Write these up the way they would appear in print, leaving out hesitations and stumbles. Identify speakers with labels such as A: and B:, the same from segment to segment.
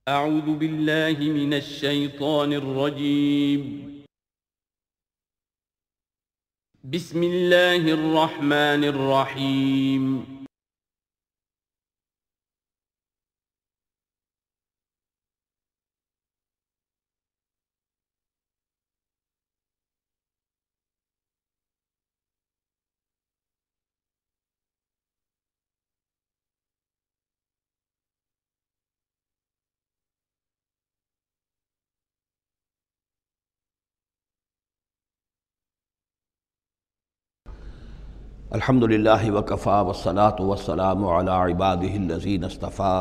A: اعوذ باللہ من الشیطان الرجیم بسم اللہ الرحمن الرحیم
B: الحمد للہ وکفیٰ والصلاة والسلام علی عبادہ الذین اصطفیٰ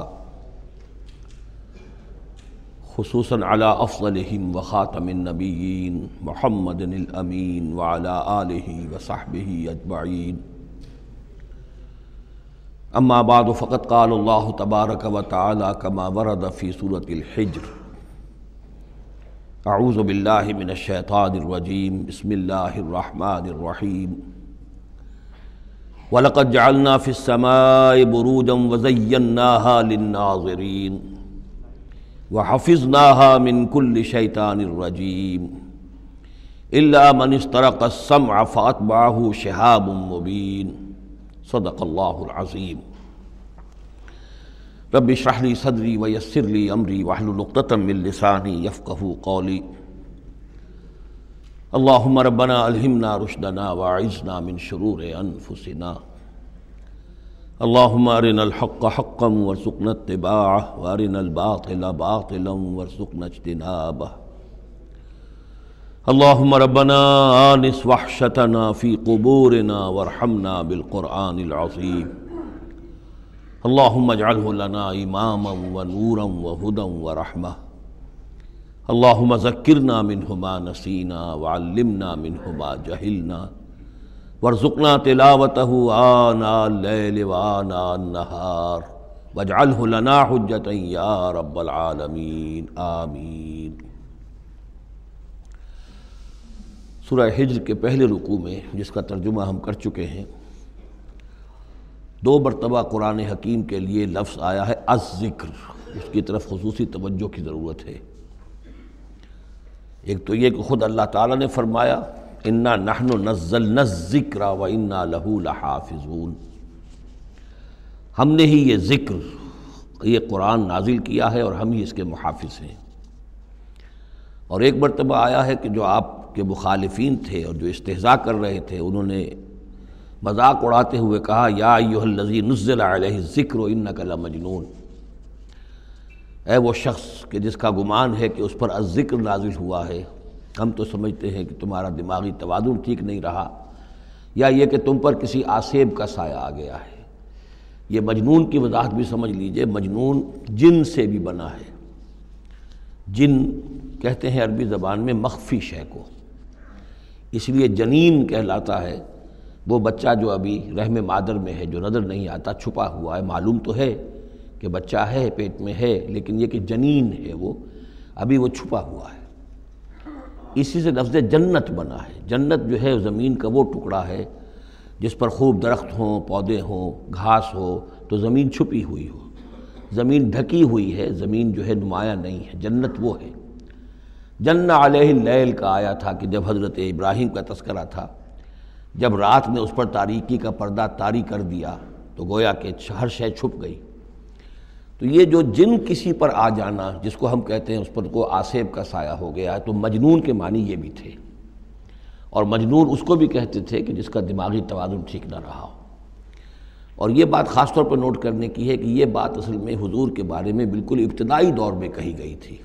B: خصوصاً علی افضلہم وخاتم النبیین محمد الامین وعلی آلہ وصحبہ اجمعین اما بعد فقد قال اللہ تبارک وتعالی کما ورد فی سورۃ الحجر اعوذ باللہ من الشیطان الرجیم بسم اللہ الرحمن الرحیم وَلَقَدْ جَعَلْنَا فِي السَّمَاءِ بُرُوجًا وَزَيَّنَّاهَا لِلنَّاظِرِينَ وَحَفِظْنَاهَا مِنْ كُلِّ شَيْطَانٍ رَجِيمٍ إِلَّا مَنِ اسْتَرَقَ السَّمْعَ فَأَتْبَعَهُ شِهَابٌ مُّبِينٌ صدق اللہ العظیم۔ رب اشرح لي صدری ویسر لي امری واحلل عقدۃ من لسانی یفقہوا قولی۔ اللہم ربنا الہمنا رشدنا واعذنا من شرور انفسنا، اللہم ارنا الحق حقا وارزقنا اتباعہ وارنا الباطل باطلا وارزقنا اجتنابہ، اللہم ربنا آنس وحشتنا فی قبورنا وارحمنا بالقرآن العظیم، اللہم اجعلہ لنا اماما ونورا وہدا ورحمہ، اللہم ذکرنا منہ ما نسینا وعلمنا منہ ما جہلنا وارزقنا تلاوتہ آناء اللیل وآناء النہار واجعلہ لنا حجتا یا رب العالمین آمین۔ سورہ حجر کے پہلے رکوع میں، جس کا ترجمہ ہم کر چکے ہیں، 2 مرتبہ قرآن حکیم کے لیے لفظ آیا ہے الذکر، اس کی طرف خصوصی توجہ کی ضرورت ہے۔ ایک تو یہ کہ خود اللہ تعالیٰ نے فرمایا اِنَّا نَحْنُ نَزَّلْنَا الذِّكْرَ وَإِنَّا لَهُ لَحَافِظُونَ، ہم نے ہی یہ ذکر، یہ قرآن نازل کیا ہے اور ہم ہی اس کے محافظ ہیں۔ اور ایک مرتبہ آیا ہے کہ جو آپ کے مخالفین تھے اور جو استہزاء کر رہے تھے، انہوں نے مذاق اڑاتے ہوئے کہا یا ایھا الذی نزل علیہ الذکر انک لمجنون، اے وہ شخص کہ جس کا گمان ہے کہ اس پر الذکر نازل ہوا ہے، ہم تو سمجھتے ہیں کہ تمہارا دماغی توازن ٹھیک نہیں رہا، یا یہ کہ تم پر کسی آسیب کا سایہ آ گیا ہے۔ یہ مجنون کی وضاحت بھی سمجھ لیجئے، مجنون جن سے بھی بنا ہے۔ جن کہتے ہیں عربی زبان میں مخفی شے کو، اس لیے جنین کہلاتا ہے وہ بچہ جو ابھی رحم مادر میں ہے، جو نظر نہیں آتا، چھپا ہوا ہے، معلوم تو ہے کہ بچہ ہے، پیٹ میں ہے، لیکن یہ کہ جنین ہے وہ ابھی وہ چھپا ہوا ہے۔ اسی سے لفظ جنت بنا ہے۔ جنت جو ہے زمین کا وہ ٹکڑا ہے جس پر خوب درخت ہوں، پودے ہوں، گھاس ہو، تو زمین چھپی ہوئی ہو، زمین ڈھکی ہوئی ہے، زمین جو ہے نمایاں نہیں ہے۔ جنت وہ ہے۔ جن علیہ اللیل کا آیا تھا کہ جب حضرت ابراہیم کا تذکرہ تھا، جب رات میں اس پر تاریکی کا پردہ طاری کر دیا تو گویا کہ ہر شے چھپ گئی۔ تو یہ جو جن کسی پر آ جانا، جس کو ہم کہتے ہیں اس پر کو آسیب کا سایہ ہو گیا ہے، تو مجنون کے معنی یہ بھی تھے۔ اور مجنون اس کو بھی کہتے تھے کہ جس کا دماغی توازن ٹھیک نہ رہا ہو۔ اور یہ بات خاص طور پر نوٹ کرنے کی ہے کہ یہ بات اصل میں حضور کے بارے میں بالکل ابتدائی دور میں کہی گئی تھی،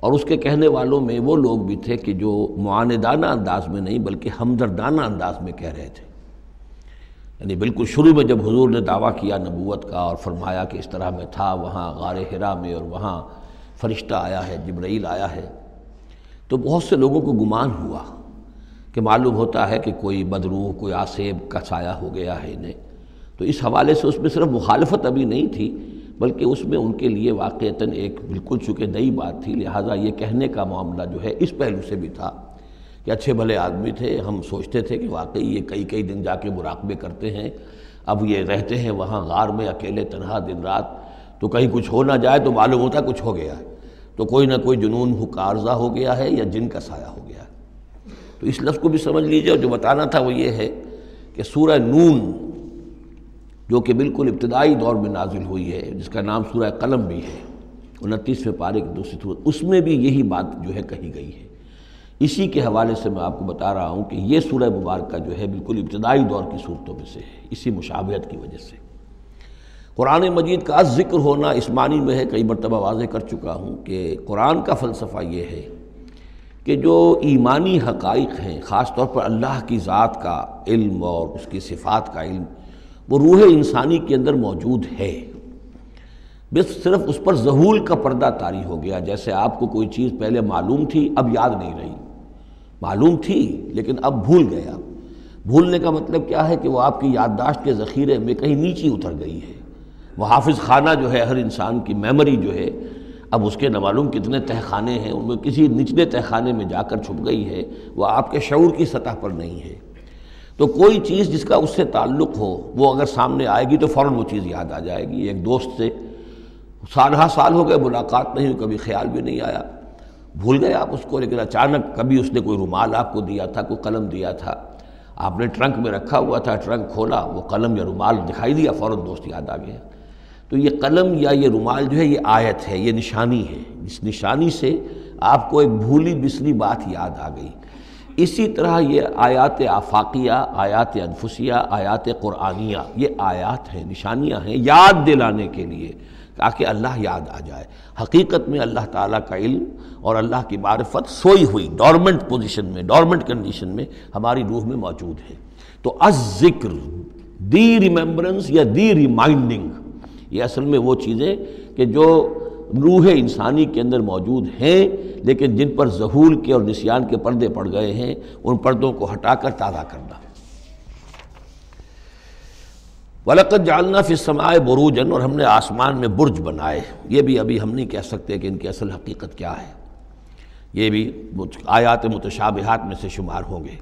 B: اور اس کے کہنے والوں میں وہ لوگ بھی تھے کہ جو معاندانہ انداز میں نہیں بلکہ ہمدردانہ انداز میں کہہ رہے تھے۔ یعنی بالکل شروع میں جب حضور نے دعویٰ کیا نبوت کا اور فرمایا کہ اس طرح میں تھا وہاں غار حرا میں، اور وہاں فرشتہ آیا ہے، جبرائیل آیا ہے، تو بہت سے لوگوں کو گمان ہوا کہ معلوم ہوتا ہے کہ کوئی بدروح، کوئی آسیب کا سایہ ہو گیا ہے انہیں۔ تو اس حوالے سے اس میں صرف مخالفت ابھی نہیں تھی، بلکہ اس میں ان کے لیے واقعتاً ایک بالکل چونکہ نئی بات تھی، لہٰذا یہ کہنے کا معاملہ جو ہے اس پہلو سے بھی تھا کہ اچھے بھلے آدمی تھے، ہم سوچتے تھے کہ واقعی یہ کئی دن جا کے مراقبے کرتے ہیں، اب یہ رہتے ہیں وہاں غار میں اکیلے تنہا دن رات، تو کہیں کچھ ہو نہ جائے تو معلوم ہوتا ہے کچھ ہو گیا ہے، تو کوئی نہ کوئی جنون عارضہ ہو گیا ہے یا جن کا سایہ ہو گیا ہے۔ تو اس لفظ کو بھی سمجھ لیجیے، اور جو بتانا تھا وہ یہ ہے کہ سورہ نون جو کہ بالکل ابتدائی دور میں نازل ہوئی ہے، جس کا نام سورہ قلم بھی ہے، 29ویں پارے کی دوسری سورت، اس میں بھی یہی بات جو ہے کہی گئی ہے۔ اسی کے حوالے سے میں آپ کو بتا رہا ہوں کہ یہ سورہ مبارکہ جو ہے بالکل ابتدائی دور کی صورتوں میں سے ہے، اسی مشابہت کی وجہ سے۔ قرآن مجید کا ذکر ہونا اس معنی میں ہے، کئی مرتبہ واضح کر چکا ہوں کہ قرآن کا فلسفہ یہ ہے کہ جو ایمانی حقائق ہیں، خاص طور پر اللہ کی ذات کا علم اور اس کی صفات کا علم، وہ روح انسانی کے اندر موجود ہے، بس صرف اس پر ظہول کا پردہ طاری ہو گیا۔ جیسے آپ کو کوئی چیز پہلے معلوم تھی، اب یاد نہیں رہی، معلوم تھی لیکن اب بھول گیا۔ بھولنے کا مطلب کیا ہے کہ وہ آپ کی یادداشت کے ذخیرے میں کہیں نیچی اتر گئی ہے۔ وہ حافظ خانہ جو ہے ہر انسان کی میموری جو ہے، اب اس کے نہ معلوم کتنے تہخانے ہیں، ان میں کسی نچلے تہخانے میں جا کر چھپ گئی ہے، وہ آپ کے شعور کی سطح پر نہیں ہے۔ تو کوئی چیز جس کا اس سے تعلق ہو وہ اگر سامنے آئے گی تو فوراً وہ چیز یاد آ جائے گی۔ ایک دوست سے سالہ سال ہو گئے ملاقات نہیں ہوئی، کبھی خیال بھی نہیں آیا، بھول گئے آپ اس کو، لیکن اچانک کبھی اس نے کوئی رومال آپ کو دیا تھا، کوئی قلم دیا تھا، آپ نے ٹرنک میں رکھا ہوا تھا، ٹرنک کھولا، وہ قلم یا رومال دکھائی دیا، فوراً دوست یاد آ گیا۔ تو یہ قلم یا یہ رومال جو ہے یہ آیت ہے، یہ نشانی ہے، اس نشانی سے آپ کو ایک بھولی بسری بات یاد آ گئی۔ اسی طرح یہ آیات آفاقیہ، آیات انفسیہ، آیات قرآنیہ، یہ آیات ہیں، نشانیاں ہیں یاد دلانے کے لیے، تاکہ اللہ یاد آ جائے۔ حقیقت میں اللہ تعالیٰ کا علم اور اللہ کی معرفت سوئی ہوئی ڈورمنٹ پوزیشن میں، ڈورمنٹ کنڈیشن میں ہماری روح میں موجود ہے۔ تو الذکر، دی ریممبرنس یا دی ریمائنڈنگ، یہ اصل میں وہ چیزیں کہ جو روح انسانی کے اندر موجود ہیں لیکن جن پر ذہول کے اور نسیان کے پردے پڑ گئے ہیں، ان پردوں کو ہٹا کر تازہ کرنا۔ وَلَقَدْ جَعَلْنَا فِي السَّمَاءِ بُرُوجًا، اور ہم نے آسمان میں برج بنائے۔ یہ بھی ابھی ہم نہیں کہہ سکتے کہ ان کی اصل حقیقت کیا ہے، یہ بھی آیات متشابہات میں سے شمار ہوں گے۔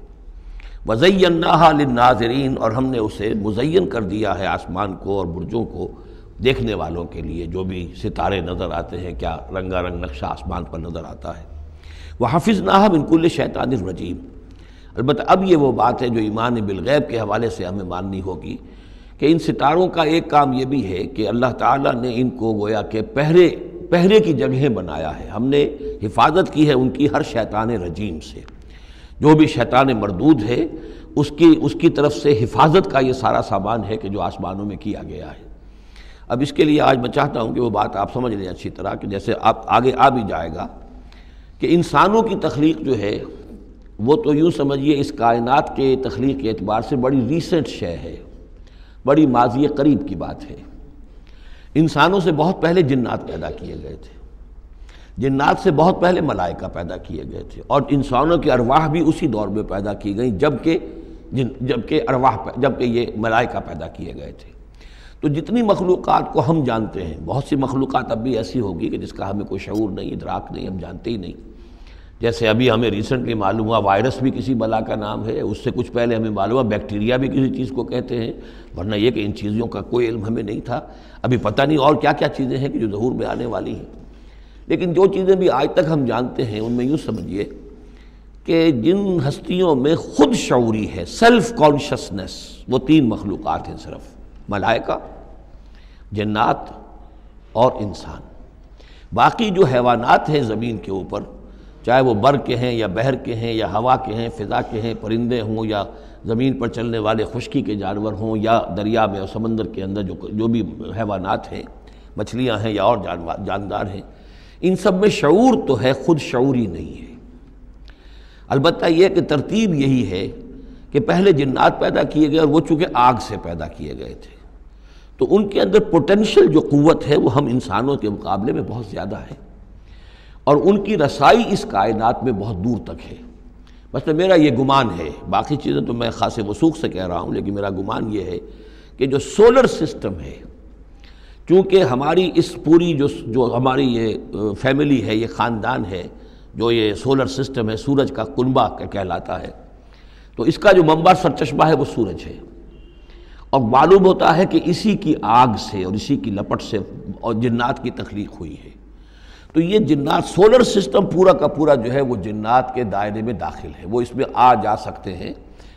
B: وَزَيَّنَّاهَا لِلنَّاظِرِينَ، اور ہم نے اسے مزین کر دیا ہے آسمان کو اور برجوں کو دیکھنے والوں کے لیے، جو بھی ستارے نظر آتے ہیں، کیا رنگا رنگ نقشہ آسمان پر نظر آتا ہے۔ وَحَفِظْنَاهَا مِن كُلِّ شَيْطَانٍ رَجِيمٍ، البتہ اب یہ وہ بات ہے جو ایمان بالغیب کے حوالے سے ہمیں ماننی ہوگی کہ ان ستاروں کا ایک کام یہ بھی ہے کہ اللہ تعالیٰ نے ان کو گویا کہ پہرے کی جگہیں بنایا ہے، ہم نے حفاظت کی ہے ان کی ہر شیطان رجیم سے، جو بھی شیطان مردود ہے اس کی طرف سے حفاظت کا یہ سارا سامان ہے کہ جو آسمانوں میں کیا گیا ہے۔ اب اس کے لیے آج میں چاہتا ہوں کہ وہ بات آپ سمجھ لیں اچھی طرح، کہ جیسے آپ آگے آ بھی جائے گا کہ انسانوں کی تخلیق جو ہے وہ تو یوں سمجھیے اس کائنات کے تخلیق کے اعتبار سے بڑی ریسنٹ شے ہے، بڑی ماضی قریب کی بات ہے۔ انسانوں سے بہت پہلے جنات پیدا کیے گئے تھے، جنات سے بہت پہلے ملائکہ پیدا کیے گئے تھے، اور انسانوں کی ارواح بھی اسی دور میں پیدا کی گئیں جبکہ یہ ملائکہ پیدا کیے گئے تھے۔ تو جتنی مخلوقات کو ہم جانتے ہیں، بہت سی مخلوقات اب بھی ایسی ہوگی کہ جس کا ہمیں کوئی شعور نہیں، ادراک نہیں، ہم جانتے ہی نہیں۔ جیسے ابھی ہمیں ریسنٹلی معلوم ہوا وائرس بھی کسی بلا کا نام ہے، اس سے کچھ پہلے ہمیں معلوم ہوا بیکٹیریا بھی کسی چیز کو کہتے ہیں، ورنہ یہ کہ ان چیزوں کا کوئی علم ہمیں نہیں تھا۔ ابھی پتہ نہیں اور کیا کیا چیزیں ہیں کہ جو ظہور میں آنے والی ہیں، لیکن جو چیزیں بھی آج تک ہم جانتے ہیں ان میں یوں سمجھیے کہ جن ہستیوں میں خود شعوری ہے، سیلف کانشسنس، وہ 3 مخلوقات ہیں صرف، ملائکہ، جنات اور انسان۔ باقی جو حیوانات ہیں زمین کے اوپر، چاہے وہ بر کے ہیں یا بحر کے ہیں یا ہوا کے ہیں، فضا کے ہیں، پرندے ہوں یا زمین پر چلنے والے خشکی کے جانور ہوں یا دریا میں اور سمندر کے اندر جو بھی حیوانات ہیں، مچھلیاں ہیں یا اور جاندار ہیں، ان سب میں شعور تو ہے، خود شعوری نہیں ہے۔ البتہ یہ کہ ترتیب یہی ہے کہ پہلے جنات پیدا کیے گئے، اور وہ چونکہ آگ سے پیدا کیے گئے تھے، تو ان کے اندر پوٹینشل جو قوت ہے وہ ہم انسانوں کے مقابلے میں بہت زیادہ ہے، اور ان کی رسائی اس کائنات میں بہت دور تک ہے۔ بس میرا یہ گمان ہے، باقی چیزیں تو میں خاص وثوق سے کہہ رہا ہوں، لیکن میرا گمان یہ ہے کہ جو سولر سسٹم ہے، چونکہ ہماری اس پوری جو ہماری یہ فیملی ہے، یہ خاندان ہے، جو یہ سولر سسٹم ہے، سورج کا کنبہ کہلاتا ہے، تو اس کا جو منبع سرچشمہ ہے وہ سورج ہے، اور معلوم ہوتا ہے کہ اسی کی آگ سے اور اسی کی لپٹ سے اور جنات کی تخلیق ہوئی ہے۔ تو یہ جنات، سولر سسٹم پورا کا پورا جو ہے وہ جنات کے دائرے میں داخل ہے، وہ اس میں آ جا سکتے ہیں۔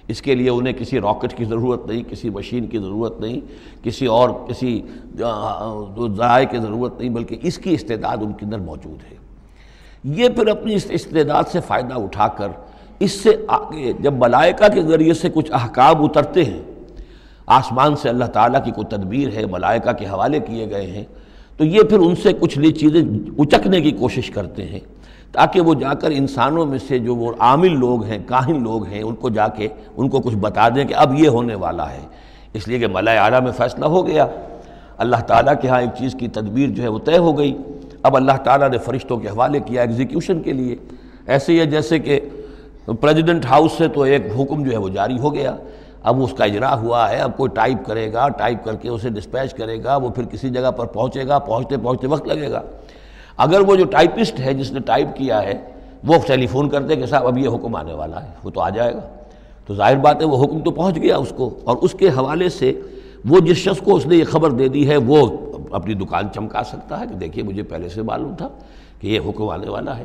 B: اس کے لیے انہیں کسی راکٹ کی ضرورت نہیں، کسی مشین کی ضرورت نہیں، کسی ذرائع کی ضرورت نہیں، بلکہ اس کی استعداد ان کے اندر موجود ہے۔ یہ پھر اپنی اس استعداد سے فائدہ اٹھا کر اس سے آگے جب ملائکہ کے ذریعے سے کچھ احکام اترتے ہیں، آسمان سے اللہ تعالیٰ کی کوئی تدبیر ہے، ملائکہ کے حوالے کیے گئے ہیں، تو یہ پھر ان سے کچھ چیزیں اچکنے کی کوشش کرتے ہیں تاکہ وہ جا کر انسانوں میں سے جو وہ عامل لوگ ہیں، کاہن لوگ ہیں، ان کو جا کے ان کو کچھ بتا دیں کہ اب یہ ہونے والا ہے۔ اس لیے کہ ملائے اعلیٰ میں فیصلہ ہو گیا، اللہ تعالیٰ کے ہاں ایک چیز کی تدبیر جو ہے وہ طے ہو گئی، اب اللہ تعالیٰ نے فرشتوں کے حوالے کیا ایگزیکیوشن کے لیے۔ ایسے ہی ہے جیسے کہ پریزیڈنٹ ہاؤس سے تو ایک حکم جو ہے وہ جاری ہو گیا، اب اس کا اجرا ہوا ہے، اب کوئی ٹائپ کرے گا، ٹائپ کر کے اسے ڈسپیچ کرے گا، وہ پھر کسی جگہ پر پہنچے گا، پہنچتے وقت لگے گا۔ اگر وہ جو ٹائپسٹ ہے جس نے ٹائپ کیا ہے وہ ٹیلی فون کرتے کہ صاحب اب یہ حکم آنے والا ہے، وہ تو آ جائے گا، تو ظاہر بات ہے وہ حکم تو پہنچ گیا اس کو، اور اس کے حوالے سے وہ جس شخص کو اس نے یہ خبر دے دی ہے وہ اپنی دکان چمکا سکتا ہے کہ دیکھیے مجھے پہلے سے معلوم تھا کہ یہ حکم آنے والا ہے۔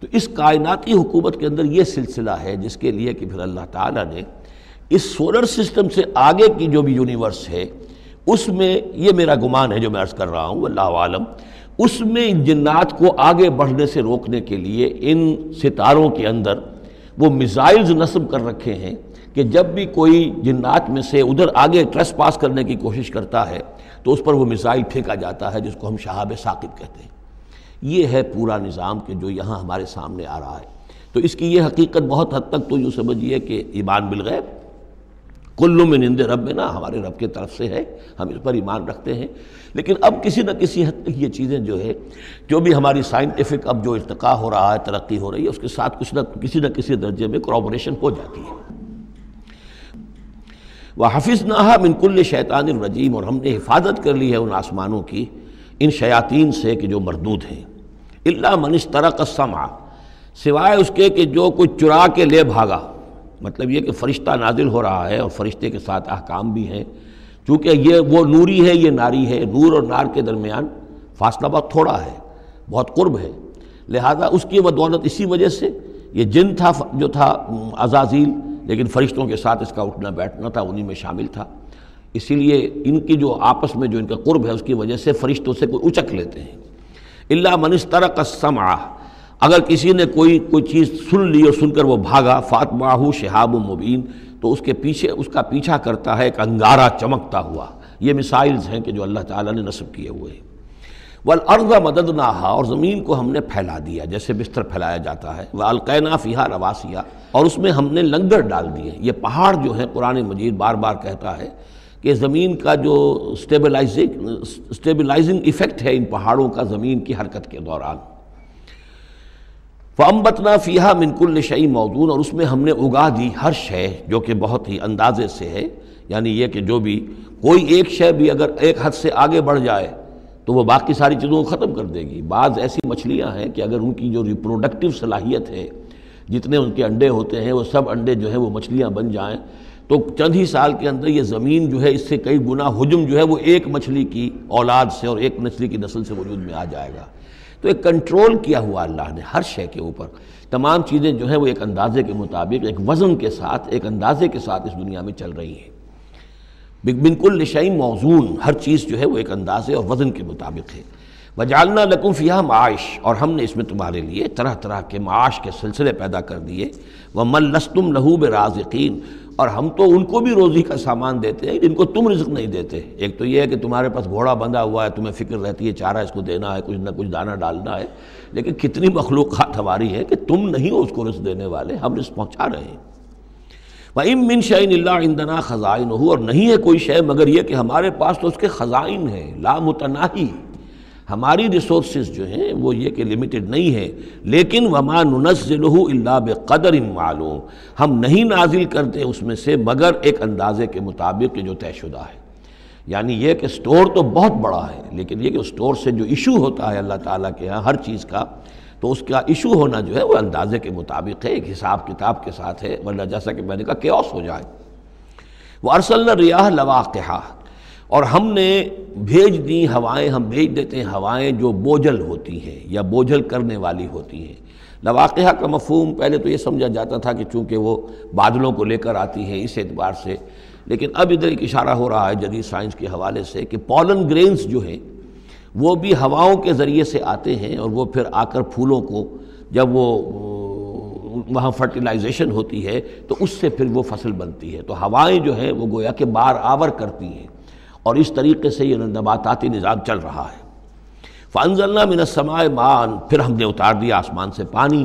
B: تو اس کائناتی حکومت کے اندر یہ سلسلہ ہے جس کے لیے کہ پھر اللہ تعالیٰ نے اس سولر سسٹم سے آگے کی جو بھی یونیورس ہے اس میں، یہ میرا گمان ہے جو میں عرض کر رہا ہوں اللہ عالم، اس میں ان جنات کو آگے بڑھنے سے روکنے کے لیے ان ستاروں کے اندر وہ میزائلز نصب کر رکھے ہیں کہ جب بھی کوئی جنات میں سے ادھر آگے ٹریس پاس کرنے کی کوشش کرتا ہے تو اس پر وہ میزائل پھینکا جاتا ہے جس کو ہم شہاب ثاقب کہتے ہیں۔ یہ ہے پورا نظام کہ جو یہاں ہمارے سامنے آ رہا ہے۔ تو اس کی یہ حقیقت بہت حد تک تو یوں سمجھیے کہ ایمان بالغیب، کل من عند ربنا، ہمارے رب کے طرف سے ہے، ہم اس پر ایمان رکھتے ہیں۔ لیکن اب کسی نہ کسی حد تک یہ چیزیں جو ہے، جو بھی ہماری سائنٹیفک اب جو ارتقاء ہو رہا ہے، ترقی ہو رہی ہے، اس کے ساتھ کسی نہ کسی درجے میں کوریبوریشن ہو جاتی ہے۔ وَحَفِظْنَاهَا مِنْ كُلِّ شَيْطَانٍ رَجِيمٍ، اور ہم نے حفاظت کر لی ہے ان آسمانوں کی ان شیاطین سے کہ جو مردود ہیں۔ إِلَّا مَنِ اسْتَرَقَ السَّمْعَ، سوائے اس کے کہ جو کوئی چرا کے لے بھاگا، مطلب یہ کہ فرشتہ نازل ہو رہا ہے اور فرشتے کے ساتھ احکام بھی ہیں، چونکہ یہ وہ نوری ہے، یہ ناری ہے، نور اور نار کے درمیان فاصلہ بہت تھوڑا ہے، بہت قرب ہے، لہذا اس کی بدولت اسی وجہ سے یہ جن تھا جو تھا عزازیل، لیکن فرشتوں کے ساتھ اس کا اٹھنا بیٹھنا تھا، انہی میں شامل تھا، اسی لیے ان کی جو آپس میں جو ان کا قرب ہے اس کی وجہ سے فرشتوں سے کوئی اچک لیتے ہیں۔ إِلَّا مَنِ اسْتَرَقَ السَّمْعَ، اگر کسی نے کوئی چیز سن لی اور سن کر وہ بھاگا، فَأَتْبَعَهُ شِهَابٌ مُبِينٌ، تو اس کا پیچھا کرتا ہے ایک انگارہ چمکتا ہوا۔ یہ مثائلز ہیں کہ جو اللہ تعالیٰ نے نصب کیے ہوئے ہیں۔ وَالْأَرْضَ مَدَدْنَاهَا، اور زمین کو ہم نے پھیلا دیا جیسے بستر پھیلایا جاتا ہے۔ وَأَلْقَيْنَا فِيهَا رَوَاسِيَ، اور اس میں ہم نے لنگر ڈال دیے۔ یہ پہاڑ جو ہیں قرآن مجید بار بار کہتا ہے کہ زمین کا جو سٹیبلائزنگ ایفیکٹ ہے ان پہاڑوں کا زمین کی حرکت کے دوران۔ فَأَنبَتْنَا فِيهَا مِنْ كُلِّ شَيْءٍ مَوْزُونٍ، اور اس میں ہم نے اگا دی ہر شے جو کہ بہت ہی اندازے سے ہے، یعنی یہ کہ جو بھی کوئی ایک شے بھی اگر ایک حد سے آگے بڑھ جائے تو وہ باقی ساری چیزوں کو ختم کر دے گی۔ بعض ایسی مچھلیاں ہیں کہ اگر ان کی جو ریپروڈکٹیو صلاحیت ہے، جتنے ان کے انڈے ہوتے ہیں وہ سب انڈے جو ہیں وہ مچھلیاں بن جائیں تو چند ہی سال کے اندر یہ زمین جو ہے اس سے کئی گنا حجم جو ہے وہ ایک مچھلی کی اولاد سے اور ایک مچھلی کی نسل سے وجود میں آ جائے گا۔ تو ایک کنٹرول کیا ہوا اللہ نے ہر شے کے اوپر، تمام چیزیں جو ہیں وہ ایک اندازے کے مطابق، ایک وزن کے ساتھ، ایک اندازے کے ساتھ اس دنیا میں چل رہی ہیں۔ مِنْ كُلِّ شَيْءٍ مَوْزُونٍ، ہر چیز جو ہے وہ ایک اندازے اور وزن کے مطابق ہے۔ وَجَعَلْنَا لَكُمْ فِيهَا مَعَائِشَ، اور ہم نے اس میں تمہارے لیے طرح طرح کے معاش کے سلسلے پیدا کر دیے۔ وَمَن لَسْتُمْ لَهُ بِرَازِقِينَ، اور ہم تو ان کو بھی روزی کا سامان دیتے ہیں جن کو تم رزق نہیں دیتے۔ ایک تو یہ ہے کہ تمہارے پاس گھوڑا بندھا ہوا ہے، تمہیں فکر رہتی ہے چارہ اس کو دینا ہے، کچھ نہ کچھ دانہ ڈالنا ہے، لیکن کتنی مخلوقات ہماری ہے کہ تم نہیں ہو اس کو رزق دینے والے، ہم رزق پہنچا رہے ہیں۔ وَإِن مِّن شَيْءٍ إِلَّا عِندَنَا خَزَائِنُهُ، اور نہیں ہے کوئی شے مگر یہ کہ ہمارے پاس تو اس کے خزائن ہیں، لا متناہی، ہماری ریسورسز جو ہیں وہ یہ کہ لمیٹڈ نہیں ہے، لیکن وَمَا نُنَزِّلُهُ إِلَّا بِقَدَرٍ معلوم، ہم نہیں نازل کرتے اس میں سے مگر ایک اندازے کے مطابق جو طے شدہ ہے۔ یعنی یہ کہ سٹور تو بہت بڑا ہے، لیکن یہ کہ سٹور سے جو ایشو ہوتا ہے اللہ تعالیٰ کے ہاں ہر چیز کا، تو اس کا ایشو ہونا جو ہے وہ اندازے کے مطابق ہے، ایک حساب کتاب کے ساتھ ہے، ورنہ جیسا کہ میں نے کہا کیوس ہو جائے۔ وَأَرْسَلْنَا الرِّيَاحَ لَوَاقِحَ، اور ہم نے بھیج دی ہوائیں، ہم بھیج دیتے ہیں ہوائیں جو بوجھل ہوتی ہیں یا بوجھل کرنے والی ہوتی ہیں۔ لواقعہ کا مفہوم پہلے تو یہ سمجھا جاتا تھا کہ چونکہ وہ بادلوں کو لے کر آتی ہیں اس اعتبار سے، لیکن اب ادھر ایک اشارہ ہو رہا ہے جدید سائنس کے حوالے سے کہ پولن گرینز جو ہیں وہ بھی ہواؤں کے ذریعے سے آتے ہیں، اور وہ پھر آ کر پھولوں کو جب وہ وہاں فرٹیلائزیشن ہوتی ہے تو اس سے پھر وہ فصل بنتی ہے۔ تو ہوائیں جو ہیں وہ گویا کہ بار آور کرتی ہیں، اور اس طریقے سے یہ نباتاتی نظام چل رہا ہے۔ فَأَنزَلْنَا مِنَ السَّمَاءِ مَاءً، پھر ہم نے اتار دیا آسمان سے پانی،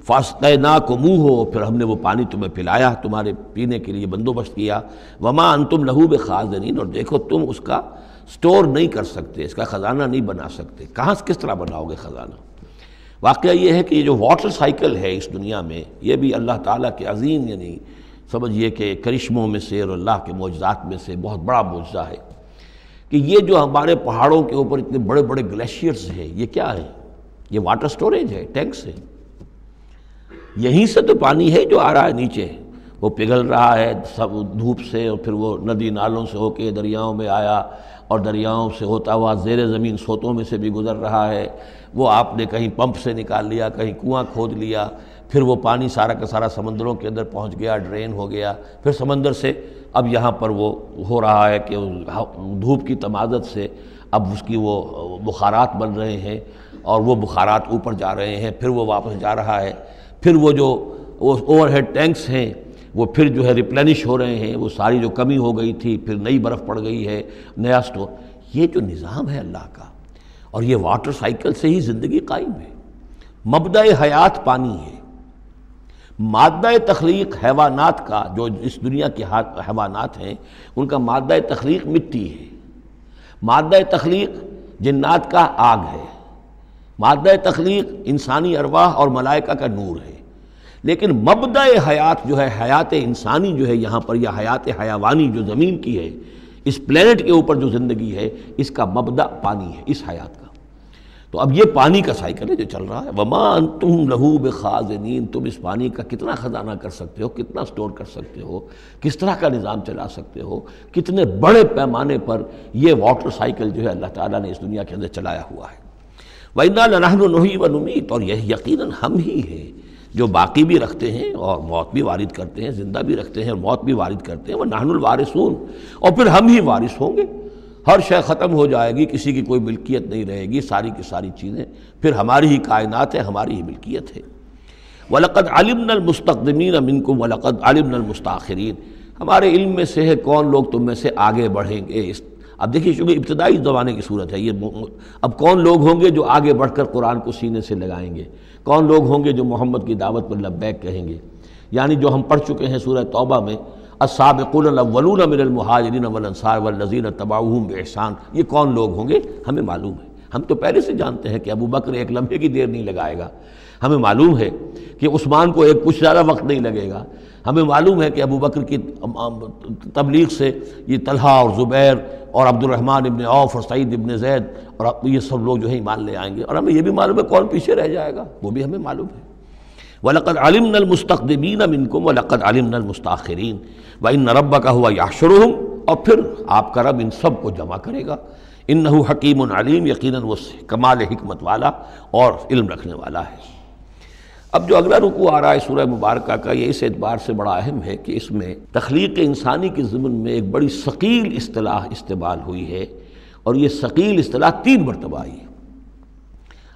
B: فَاسْقَيْنَاكُمُوهُ، پھر ہم نے وہ پانی تمہیں پلایا، تمہارے پینے کے لیے بندوبست کیا۔ وَمَا أَنْتُمْ لَهُ بِخَازِنِينَ، اور دیکھو تم اس کا سٹور نہیں کر سکتے، اس کا خزانہ نہیں بنا سکتے۔ کہاں کس طرح بناؤ گے خزانہ؟ واقعہ یہ ہے کہ یہ جو واٹر سائیکل ہے اس دنیا میں، یہ بھی اللہ تعالیٰ کے عظیم یعنی سمجھیے کہ کرشموں میں سے اور اللہ کے معجزات میں سے بہت بڑا معجزہ ہے کہ یہ جو ہمارے پہاڑوں کے اوپر اتنے بڑے بڑے گلیشیئرز ہیں، یہ کیا ہے؟ یہ واٹر سٹوریج ہے، ٹینکس ہے۔ یہیں سے تو پانی ہے جو آ رہا ہے نیچے، وہ پگھل رہا ہے سب دھوپ سے، اور پھر وہ ندی نالوں سے ہو کے دریاؤں میں آیا، اور دریاؤں سے ہوتا ہوا زیر زمین سوتوں میں سے بھی گزر رہا ہے۔ وہ آپ نے کہیں پمپ سے نکال لیا، کہیں کنواں کھود لیا، پھر وہ پانی سارا کا سارا سمندروں کے اندر پہنچ گیا، ڈرین ہو گیا، پھر سمندر سے اب یہاں پر وہ ہو رہا ہے کہ دھوپ کی تمازت سے اب اس کی وہ بخارات بن رہے ہیں، اور وہ بخارات اوپر جا رہے ہیں، پھر وہ واپس جا رہا ہے، پھر وہ جو اوور ہیڈ ٹینکس ہیں وہ پھر جو ہے ریپلینش ہو رہے ہیں، وہ ساری جو کمی ہو گئی تھی پھر نئی برف پڑ گئی ہے، نیا سٹور۔ یہ جو نظام ہے اللہ کا، اور یہ واٹر سائیکل سے ہی زندگی قائم ہے۔ مبدأ حیات پانی ہے، مادہ تخلیق حیوانات کا، جو اس دنیا کے حیوانات ہیں ان کا مادہ تخلیق مٹی ہے، مادہ تخلیق جنات کا آگ ہے، مادہ تخلیق انسانی ارواح اور ملائکہ کا نور ہے، لیکن مبدأ حیات جو ہے، حیات انسانی جو ہے یہاں پر، یا حیات حیوانی جو زمین کی ہے، اس پلینٹ کے اوپر جو زندگی ہے، اس کا مبدأ پانی ہے، اس حیات کا۔ تو اب یہ پانی کا سائیکل ہے جو چل رہا ہے۔ وما انتم لہو بخازنین، تم اس پانی کا کتنا خزانہ کر سکتے ہو، کتنا سٹور کر سکتے ہو، کس طرح کا نظام چلا سکتے ہو، کتنے بڑے پیمانے پر یہ واٹر سائیکل جو ہے اللہ تعالیٰ نے اس دنیا کے اندر چلایا ہوا ہے۔ وَإِنَّا لَنَحْنُ نُحْيِي وَنُمِيتُ، اور یہ یقیناً ہم ہی ہیں جو باقی بھی رکھتے ہیں اور موت بھی وارد کرتے ہیں، زندہ بھی رکھتے ہیں اور موت بھی وارد کرتے ہیں۔ وَنَحْنُ الْوَارِثُونَ، اور پھر ہم ہی وارث ہوں گے، ہر شے ختم ہو جائے گی، کسی کی کوئی ملکیت نہیں رہے گی، ساری کی ساری چیزیں پھر ہماری ہی کائنات ہے، ہماری ہی ملکیت ہے۔ وَلَقَدْ عَلِمْنَا الْمُسْتَقْدِمِينَ مِنْكُمْ وَلَقَدْ عَلِمْنَا الْمُسْتَأْخِرِينَ، ہمارے علم میں سے ہے کون لوگ تم میں سے آگے بڑھیں گے۔ اب دیکھیے چونکہ ابتدائی زمانے کی صورت ہے یہ، اب کون لوگ ہوں گے جو آگے بڑھ کر قرآن کو سینے سے لگائیں گے، کون لوگ ہوں گے جو محمد کی دعوت پر لبیک کہیں گے، یعنی جو ہم پڑھ چکے ہیں سورہ توبہ میں، السابقون الاولون من المہاجرین والانصار والذین اتبعوہم بإحسان، یہ کون لوگ ہوں گے ہمیں معلوم ہے۔ ہم تو پہلے سے جانتے ہیں کہ ابو بکر ایک لمحے کی دیر نہیں لگائے گا، ہمیں معلوم ہے کہ عثمان کو ایک کچھ زیادہ وقت نہیں لگے گا، ہمیں معلوم ہے کہ ابو بکر کی تبلیغ سے یہ طلحہ اور زبیر اور عبد الرحمن ابن عوف اور سعید ابن زید اور یہ سب لوگ جو ہے ایمان لے آئیں گے، اور ہمیں یہ بھی معلوم ہے کون پیچھے رہ جائے گا، وہ بھی ہمیں معلوم ہے۔ وَلَقَدْ عَلِمْنَا الْمُسْتَقْدِمِينَ مِنْكُمْ وَلَقَدْ عَلِمْنَا الْمُسْتَأْخِرِينَ وَإِنَّ رَبَّكَ هُوَ يَحْشُرُهُمْ، اور پھر آپ کا رب ان سب کو جمع کرے گا۔ إِنَّهُ حَكِيمٌ عَلِيمٌ، یقیناً وہ کمال حکمت والا اور علم رکھنے والا ہے۔ اب جو اگلا رکوع آ رہا ہے سورہ مبارکہ کا، یہ اس اعتبار سے بڑا اہم ہے کہ اس میں تخلیق انسانی کے ضمن میں ایک بڑی ثقیل اصطلاح استعمال ہوئی ہے، اور یہ ثقیل اصطلاح 3 مرتبہ آئی ہے۔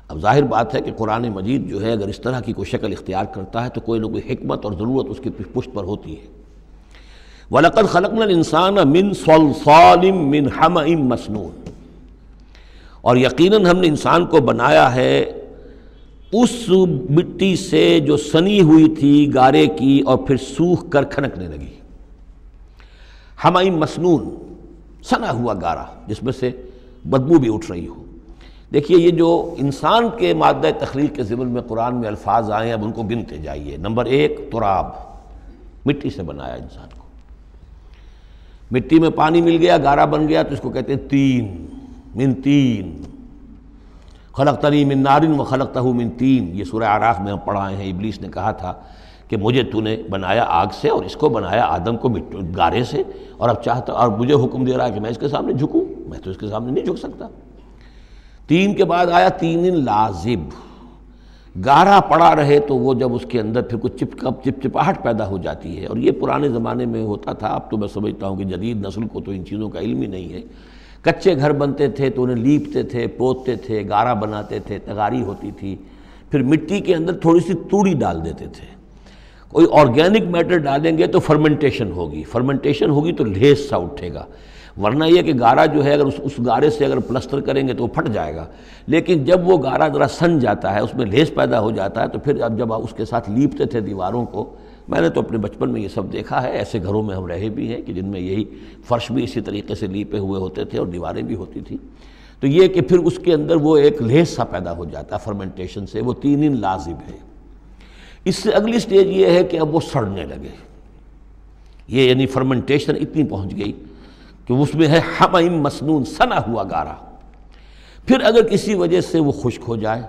B: اب ظاہر بات ہے کہ قرآن مجید جو ہے اگر اس طرح کی کوئی شکل اختیار کرتا ہے تو کوئی نہ کوئی حکمت اور ضرورت اس کی پشت پر ہوتی ہے۔ وَلَقَدْ خَلَقْنَا الْإِنسَانَ مِنْ صَلْصَالٍ مِّنْ حَمَإٍ مَّسْنُونٍ، اور یقیناً ہم نے انسان کو بنایا ہے اس مٹی سے جو سنی ہوئی تھی گارے کی اور پھر سوکھ کر کھنکنے لگی۔ حَمَإٍ مَّسْنُون، سنا ہوا گارا جس میں سے بدبو بھی اٹھ رہی ہو۔ دیکھیے یہ جو انسان کے مادہ تخلیق کے ضمن میں قرآن میں الفاظ آئے ہیں، اب ان کو گنتے جائیے۔ نمبر 1 تراب، مٹی سے بنایا انسان کو، مٹی میں پانی مل گیا، گارا بن گیا تو اس کو کہتے ہیں تین، من تین، خلقتنی من نار وخلقتہ من طین، یہ سورہ اعراف میں ہم پڑھائے ہیں۔ ابلیس نے کہا تھا کہ مجھے تو نے بنایا آگ سے اور اس کو بنایا آدم کو گارے سے، اور اب چاہتا اور مجھے حکم دے رہا ہے کہ میں اس کے سامنے جھکوں، میں تو اس کے سامنے نہیں جھک سکتا۔ 3 کے بعد آیا 3 لازب، گارا پڑا رہے تو وہ جب اس کے اندر پھر کچھ چپچپاہٹ پیدا ہو جاتی ہے، اور یہ پرانے زمانے میں ہوتا تھا، اب تو میں سمجھتا ہوں کہ جدید نسل کو تو ان چیزوں کا علم ہی نہیں ہے۔ کچے گھر بنتے تھے تو انہیں لیپتے تھے، پوتتے تھے، گارا بناتے تھے، تغاری ہوتی تھی، پھر مٹی کے اندر تھوڑی سی توڑی ڈال دیتے تھے۔ کوئی آرگینک میٹر ڈالیں گے تو فرمنٹیشن ہوگی تو لیس سا اٹھے گا، ورنہ یہ کہ گارا جو ہے اگر اس گارے سے اگر پلسٹر کریں گے تو وہ پھٹ جائے گا۔ لیکن جب وہ گارا ذرا سن جاتا ہے، اس میں لیس پیدا ہو جاتا ہے، تو پھر اب جب اس کے ساتھ لیپتے تھے دیواروں کو، میں نے تو اپنے بچپن میں یہ سب دیکھا ہے، ایسے گھروں میں ہم رہے بھی ہیں کہ جن میں یہی فرش بھی اسی طریقے سے لیپے ہوئے ہوتے تھے اور دیواریں بھی ہوتی تھیں، تو یہ کہ پھر اس کے اندر وہ ایک لیس سا پیدا ہو جاتا ہے فرمنٹیشن سے، وہ 3 لازب ہے۔ اس سے اگلی سٹیج یہ ہے کہ اب وہ سڑنے لگے، یہ یعنی فرمنٹیشن اتنی پہنچ گئی کہ اس میں ہے حمیم مسنون، سنا ہوا گارا۔ پھر اگر کسی وجہ سے وہ خشک ہو جائے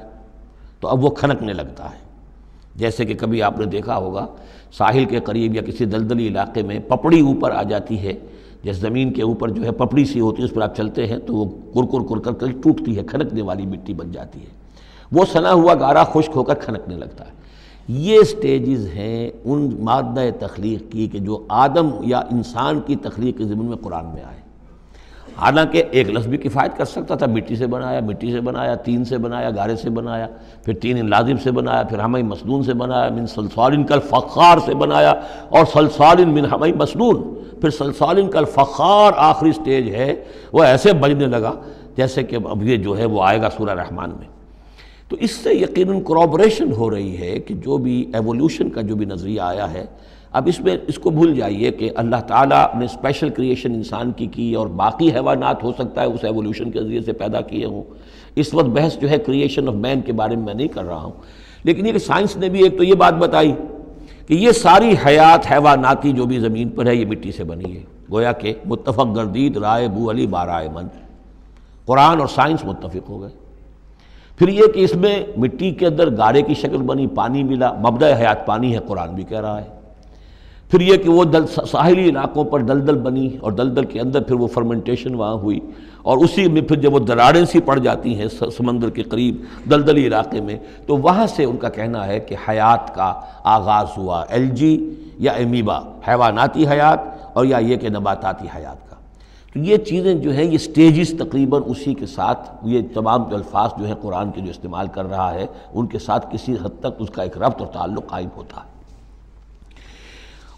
B: تو اب وہ کھنکنے لگتا ہے، جیسے کہ کبھی آپ نے دیکھا ہوگا ساحل کے قریب یا کسی دلدلی علاقے میں پپڑی اوپر آ جاتی ہے، جیسے زمین کے اوپر جو ہے پپڑی سی ہوتی ہے، اس پر آپ چلتے ہیں تو وہ کر کر ٹوٹتی ہے، کھنکنے والی مٹی بن جاتی ہے، وہ سنا ہوا گارا خشک ہو کر کھنکنے لگتا ہے۔ یہ سٹیجز ہیں ان مادہ تخلیق کی کہ جو آدم یا انسان کی تخلیق کے ضمن میں قرآن میں آئے۔ حالانکہ ایک لفظ بھی کفایت کر سکتا تھا، مٹی سے بنایا، 3 سے بنایا، گارے سے بنایا، پھر 3 لازب سے بنایا، پھر حمیم مسنون سے بنایا، من صلصال کالفخار سے بنایا، اور صلصال من حمیم مسنون، پھر صلصال کالفخار آخری سٹیج ہے، وہ ایسے بجنے لگا جیسے کہ اب یہ جو ہے وہ آئے گا سورہ رحمان میں۔ تو اس سے یقیناً کورابریشن ہو رہی ہے کہ جو بھی ایوولوشن کا جو بھی نظریہ آیا ہے، اب اس کو بھول جائیے کہ اللہ تعالیٰ نے اسپیشل کریشن انسان کی اور باقی حیوانات ہو سکتا ہے اس ایوولوشن کے ذریعے سے پیدا کیے ہوں۔ اس وقت بحث جو ہے کریشن آف مین کے بارے میں نہیں کر رہا ہوں، لیکن یہ کہ سائنس نے بھی ایک تو یہ بات بتائی کہ یہ ساری حیات حیواناتی جو بھی زمین پر ہے یہ مٹی سے بنی ہے، گویا کہ متفق گردید رائے بو علی بارائے من، قرآن اور سائنس متفق ہو گئے۔ پھر یہ کہ اس میں مٹی کے اندر گارے کی شکل بنی، پانی ملا، مبدأ حیات پانی ہے، قرآن بھی کہہ رہا ہے۔ پھر یہ کہ وہ ساحلی علاقوں پر دلدل بنی، اور دلدل کے اندر پھر وہ فرمنٹیشن وہاں ہوئی، اور اسی میں پھر جب وہ دراڑیں سی پڑ جاتی ہیں سمندر کے قریب دلدلی علاقے میں، تو وہاں سے ان کا کہنا ہے کہ حیات کا آغاز ہوا، الجی یا امیبا، حیواناتی حیات، اور یا یہ کہ نباتاتی حیات کا۔ تو یہ چیزیں جو ہیں یہ سٹیجز تقریباً اسی کے ساتھ، یہ تمام جو الفاظ جو ہیں قرآن کے جو استعمال کر رہا ہے ان کے ساتھ کسی حد تک اس کا ایک ربط اور تعلق قائم ہوتا ہے۔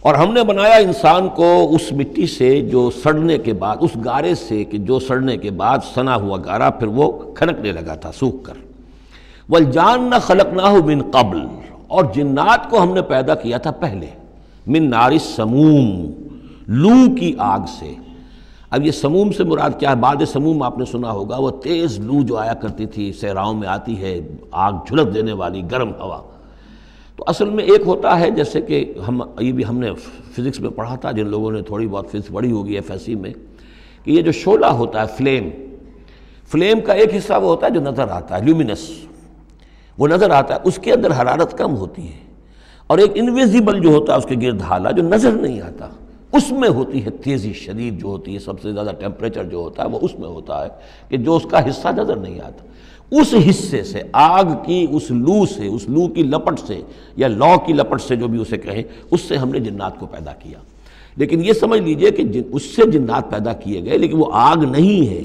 B: اور ہم نے بنایا انسان کو اس مٹی سے جو سڑنے کے بعد، اس گارے سے کہ جو سڑنے کے بعد سنا ہوا گارا پھر وہ کھنکنے لگا تھا سوکھ کر۔ والجان خلقناہ من قبل، اور جنات کو ہم نے پیدا کیا تھا پہلے، من نار السموم، لو کی آگ سے۔ اب یہ سموم سے مراد کیا ہے؟ بعد سموم آپ نے سنا ہوگا، وہ تیز لو جو آیا کرتی تھی، صحراؤں میں آتی ہے، آگ جھلک دینے والی گرم ہوا۔ تو اصل میں ایک ہوتا ہے جیسے کہ یہ بھی ہم نے فزکس میں پڑھا تھا، جن لوگوں نے تھوڑی بہت فزکس پڑھی ہوگی FSC میں، کہ یہ جو شعلہ ہوتا ہے فلیم کا ایک حصہ وہ ہوتا ہے جو نظر آتا ہے، لیومینس، وہ نظر آتا ہے، اس کے اندر حرارت کم ہوتی ہے، اور ایک انویزیبل جو ہوتا ہے اس کے گرد حالہ جو نظر نہیں آتا، اس میں ہوتی ہے تیزی شدید جو ہوتی ہے، سب سے زیادہ ٹیمپریچر جو ہوتا ہے وہ اس میں ہوتا ہے کہ جو اس کا حصہ نظر نہیں آتا۔ اس حصے سے، آگ کی اس لو کی لپٹ سے، یا لو کی لپٹ سے جو بھی اسے کہیں، اس سے ہم نے جنات کو پیدا کیا۔ لیکن یہ سمجھ لیجئے کہ اس سے جنات پیدا کیے گئے، لیکن وہ آگ نہیں ہے۔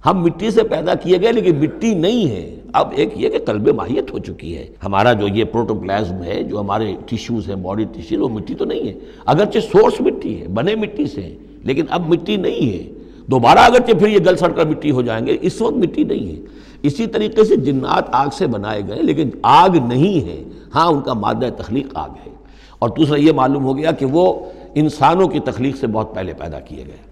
B: ہم مٹی سے پیدا کیے گئے لیکن مٹی نہیں ہے۔ اب ایک یہ کہ قلب ماہیت ہو چکی ہے، ہمارا جو یہ پروٹوپلازم ہے، جو ہمارے ٹیشوز ہیں، باڈی ٹیشوز، وہ مٹی تو نہیں ہے، اگرچہ سورس مٹی ہے، بنے مٹی سے ہیں، لیکن اب مٹی نہیں ہے۔ دوبارہ اگرچہ پھر یہ گل سڑ کر مٹی ہو جائیں گے، اس وقت مٹی نہیں ہے۔ اسی طریقے سے جنات آگ سے بنائے گئے لیکن آگ نہیں ہے، ہاں ان کا مادہ تخلیق آگ ہے۔ اور دوسرا یہ معلوم ہو گیا کہ وہ انسانوں کی تخلیق سے بہت پہلے پیدا کیے گئے۔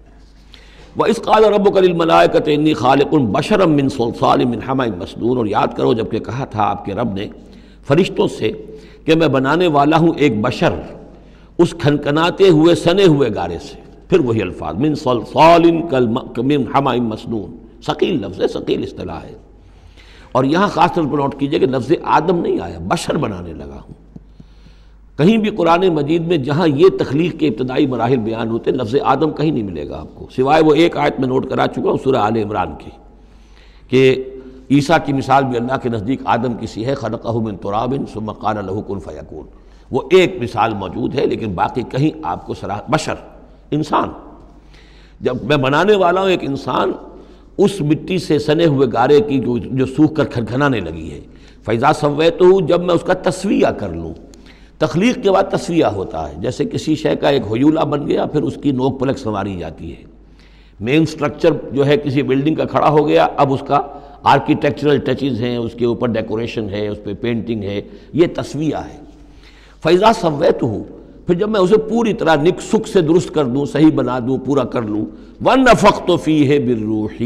B: وَإِذْ قَالَ رَبُّكَ لِلْمَلَائِكَةِ إِنِّي خَالِقٌ بَشَرًا مِّن صَلْصَالٍ مِّنْ حَمَإٍ مَّسْنُونٍ، اور یاد کرو جب کہ کہا تھا آپ کے رب نے فرشتوں سے کہ میں بنانے والا ہوں ایک بشر اس کھنکناتے ہوئے سنے ہوئے گارے سے۔ پھر وہی الفاظ من صلصال من حمأ مسنون، ثقیل لفظ ہے، ثقیل اصطلاح ہے۔ اور یہاں خاص طور پر نوٹ کیجئے کہ لفظ آدم نہیں آیا، بشر بنانے لگا ہوں۔ کہیں بھی قرآن مجید میں جہاں یہ تخلیق کے ابتدائی مراحل بیان ہوتے لفظ آدم کہیں نہیں ملے گا آپ کو، سوائے وہ ایک آیت میں نوٹ کرا چکا ہوں سورہ آل عمران کی، کہ عیسیٰ کی مثال بھی اللہ کے نزدیک آدم کی سی ہے، خلقہ من تراب ثم قال له کن فیکون، وہ ایک مثال موجود ہے، لیکن باقی کہیں آپ کو بشر انسان، جب میں بنانے والا ہوں ایک انسان اس مٹی سے سنے ہوئے گارے کی جو سوکھ کر کھنکھنانے لگی ہے، فَإِذَا سَوَّيْتُهُ، جب میں اس کا تسویہ کر لوں۔ تخلیق کے بعد تسویہ ہوتا ہے، جیسے کسی شے کا ایک ہیولہ بن گیا پھر اس کی نوک پلک سنواری جاتی ہے، مین سٹرکچر جو ہے کسی بلڈنگ کا کھڑا ہو گیا، اب اس کا آرکیٹیکچرل ٹچز ہیں، اس کے اوپر ڈیکوریشن ہے، اس پہ پینٹنگ ہے، یہ تسویہ ہے۔ فَإِذَا سَوَّيْتُهُ، پھر جب میں اسے پوری طرح نک سک سے درست کر دوں، صحیح بنا دوں، پورا کر لوں، وَنَفَخْتُ فِيهِ بِالرُّوحِ،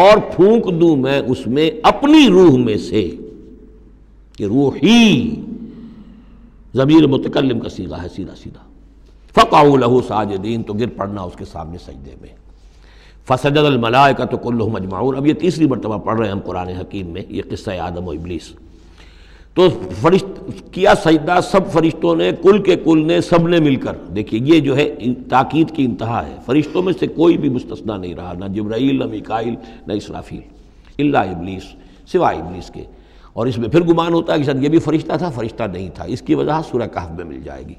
B: اور پھونک دوں میں اس میں اپنی روح میں سے، کہ روحی ضمیر متکلم کا صیغہ ہے سیدھا سیدھا، فَقَعُوا لَهُ سَاجِدِينَ، تو گر پڑنا اس کے سامنے سجدے میں، فَسَجَدَ الْمَلَائِكَةُ كُلُّهُمْ أَجْمَعُونَ۔ اب یہ تیسری مرتبہ پڑھ رہے ہیں ہم قرآن حکیم میں یہ قصہ آدم و ابلیس، تو کیا سجدہ سب فرشتوں نے، کل کے کل نے، سب نے مل کر، دیکھیے یہ جو ہے تاکید کی انتہا ہے، فرشتوں میں سے کوئی بھی مستثنیٰ نہیں رہا، نہ جبرائیل، نہ میکائیل، نہ اسرافیل، الا ابلیس، سوائے ابلیس کے، اور اس میں پھر گمان ہوتا ہے کہ شاید یہ بھی فرشتہ تھا، فرشتہ نہیں تھا، اس کی وجہ سورہ کہف میں مل جائے گی۔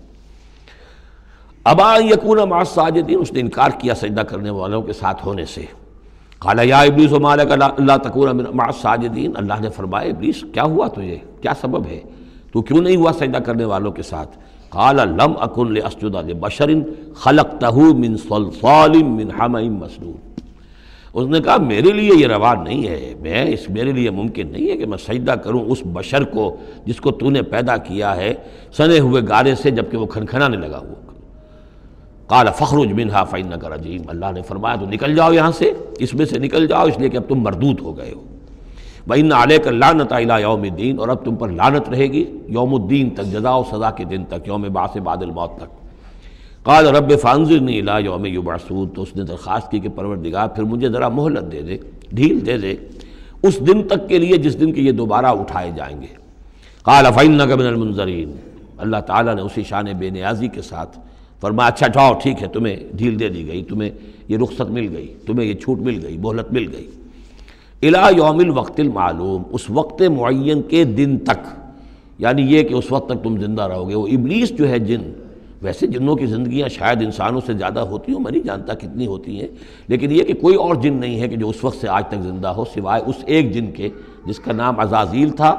B: ابا ان یکون مع الساجدین، اس نے انکار کیا سجدہ کرنے والوں کے ساتھ ہونے سے۔ قال یا ابلیس ما لک الا تکون مع الساجدین، اللہ نے فرمایا ابلیس کیا ہوا تجھے، کیا سبب ہے، تو کیوں نہیں ہوا سجدہ کرنے والوں کے ساتھ؟ قال لم اکن لاسجد لبشر خلقتہ من صلصال من حمأ مسنون، اس نے کہا میرے لیے یہ روا نہیں ہے، میرے لیے ممکن نہیں ہے کہ میں سجدہ کروں اس بشر کو جس کو تو نے پیدا کیا ہے سنے ہوئے گارے سے، جبکہ وہ کھنکھنانے لگا ہوا۔ قال فاخرج منها فإنك رجیم، اللہ نے فرمایا تو نکل جاؤ یہاں سے، اس میں سے نکل جاؤ، اس لیے کہ اب تم مردود ہو گئے ہو۔ وإن عليك اللعنة إلى يوم الدین، اور اب تم پر لعنت رہے گی یوم الدین تک، جزا و سزا کے دن تک، یوم بعث بعد الموت تک۔ قال رب فانظرنی الی یوم یبعثون، تو اس نے درخواست کی کہ پروردگار پھر مجھے ذرا مہلت دے دے، ڈھیل دے دے اس دن تک کے لیے جس دن کے یہ دوبارہ اٹھائے جائیں گے۔ قال فإنک من المنظرین، اللہ تعالیٰ نے اسی شان بے نیازی کے ساتھ فرمایا اچھا جاؤ ٹھیک ہے، تمہیں ڈھیل دے دی گئی، تمہیں یہ رخصت مل گئی، تمہیں یہ چھوٹ مل گئی، مہلت مل گئی۔ الی یوم الوقت المعلوم، اس وقت معین کے دن تک، یعنی یہ کہ اس وقت تک تم زندہ رہو گے۔ وہ ابلیس جو ہے جن، ویسے جنوں کی زندگیاں شاید انسانوں سے زیادہ ہوتی ہوں، میں نہیں جانتا کتنی ہوتی ہیں، لیکن یہ کہ کوئی اور جن نہیں ہے کہ جو اس وقت سے آج تک زندہ ہو سوائے اس ایک جن کے جس کا نام عزازیل تھا،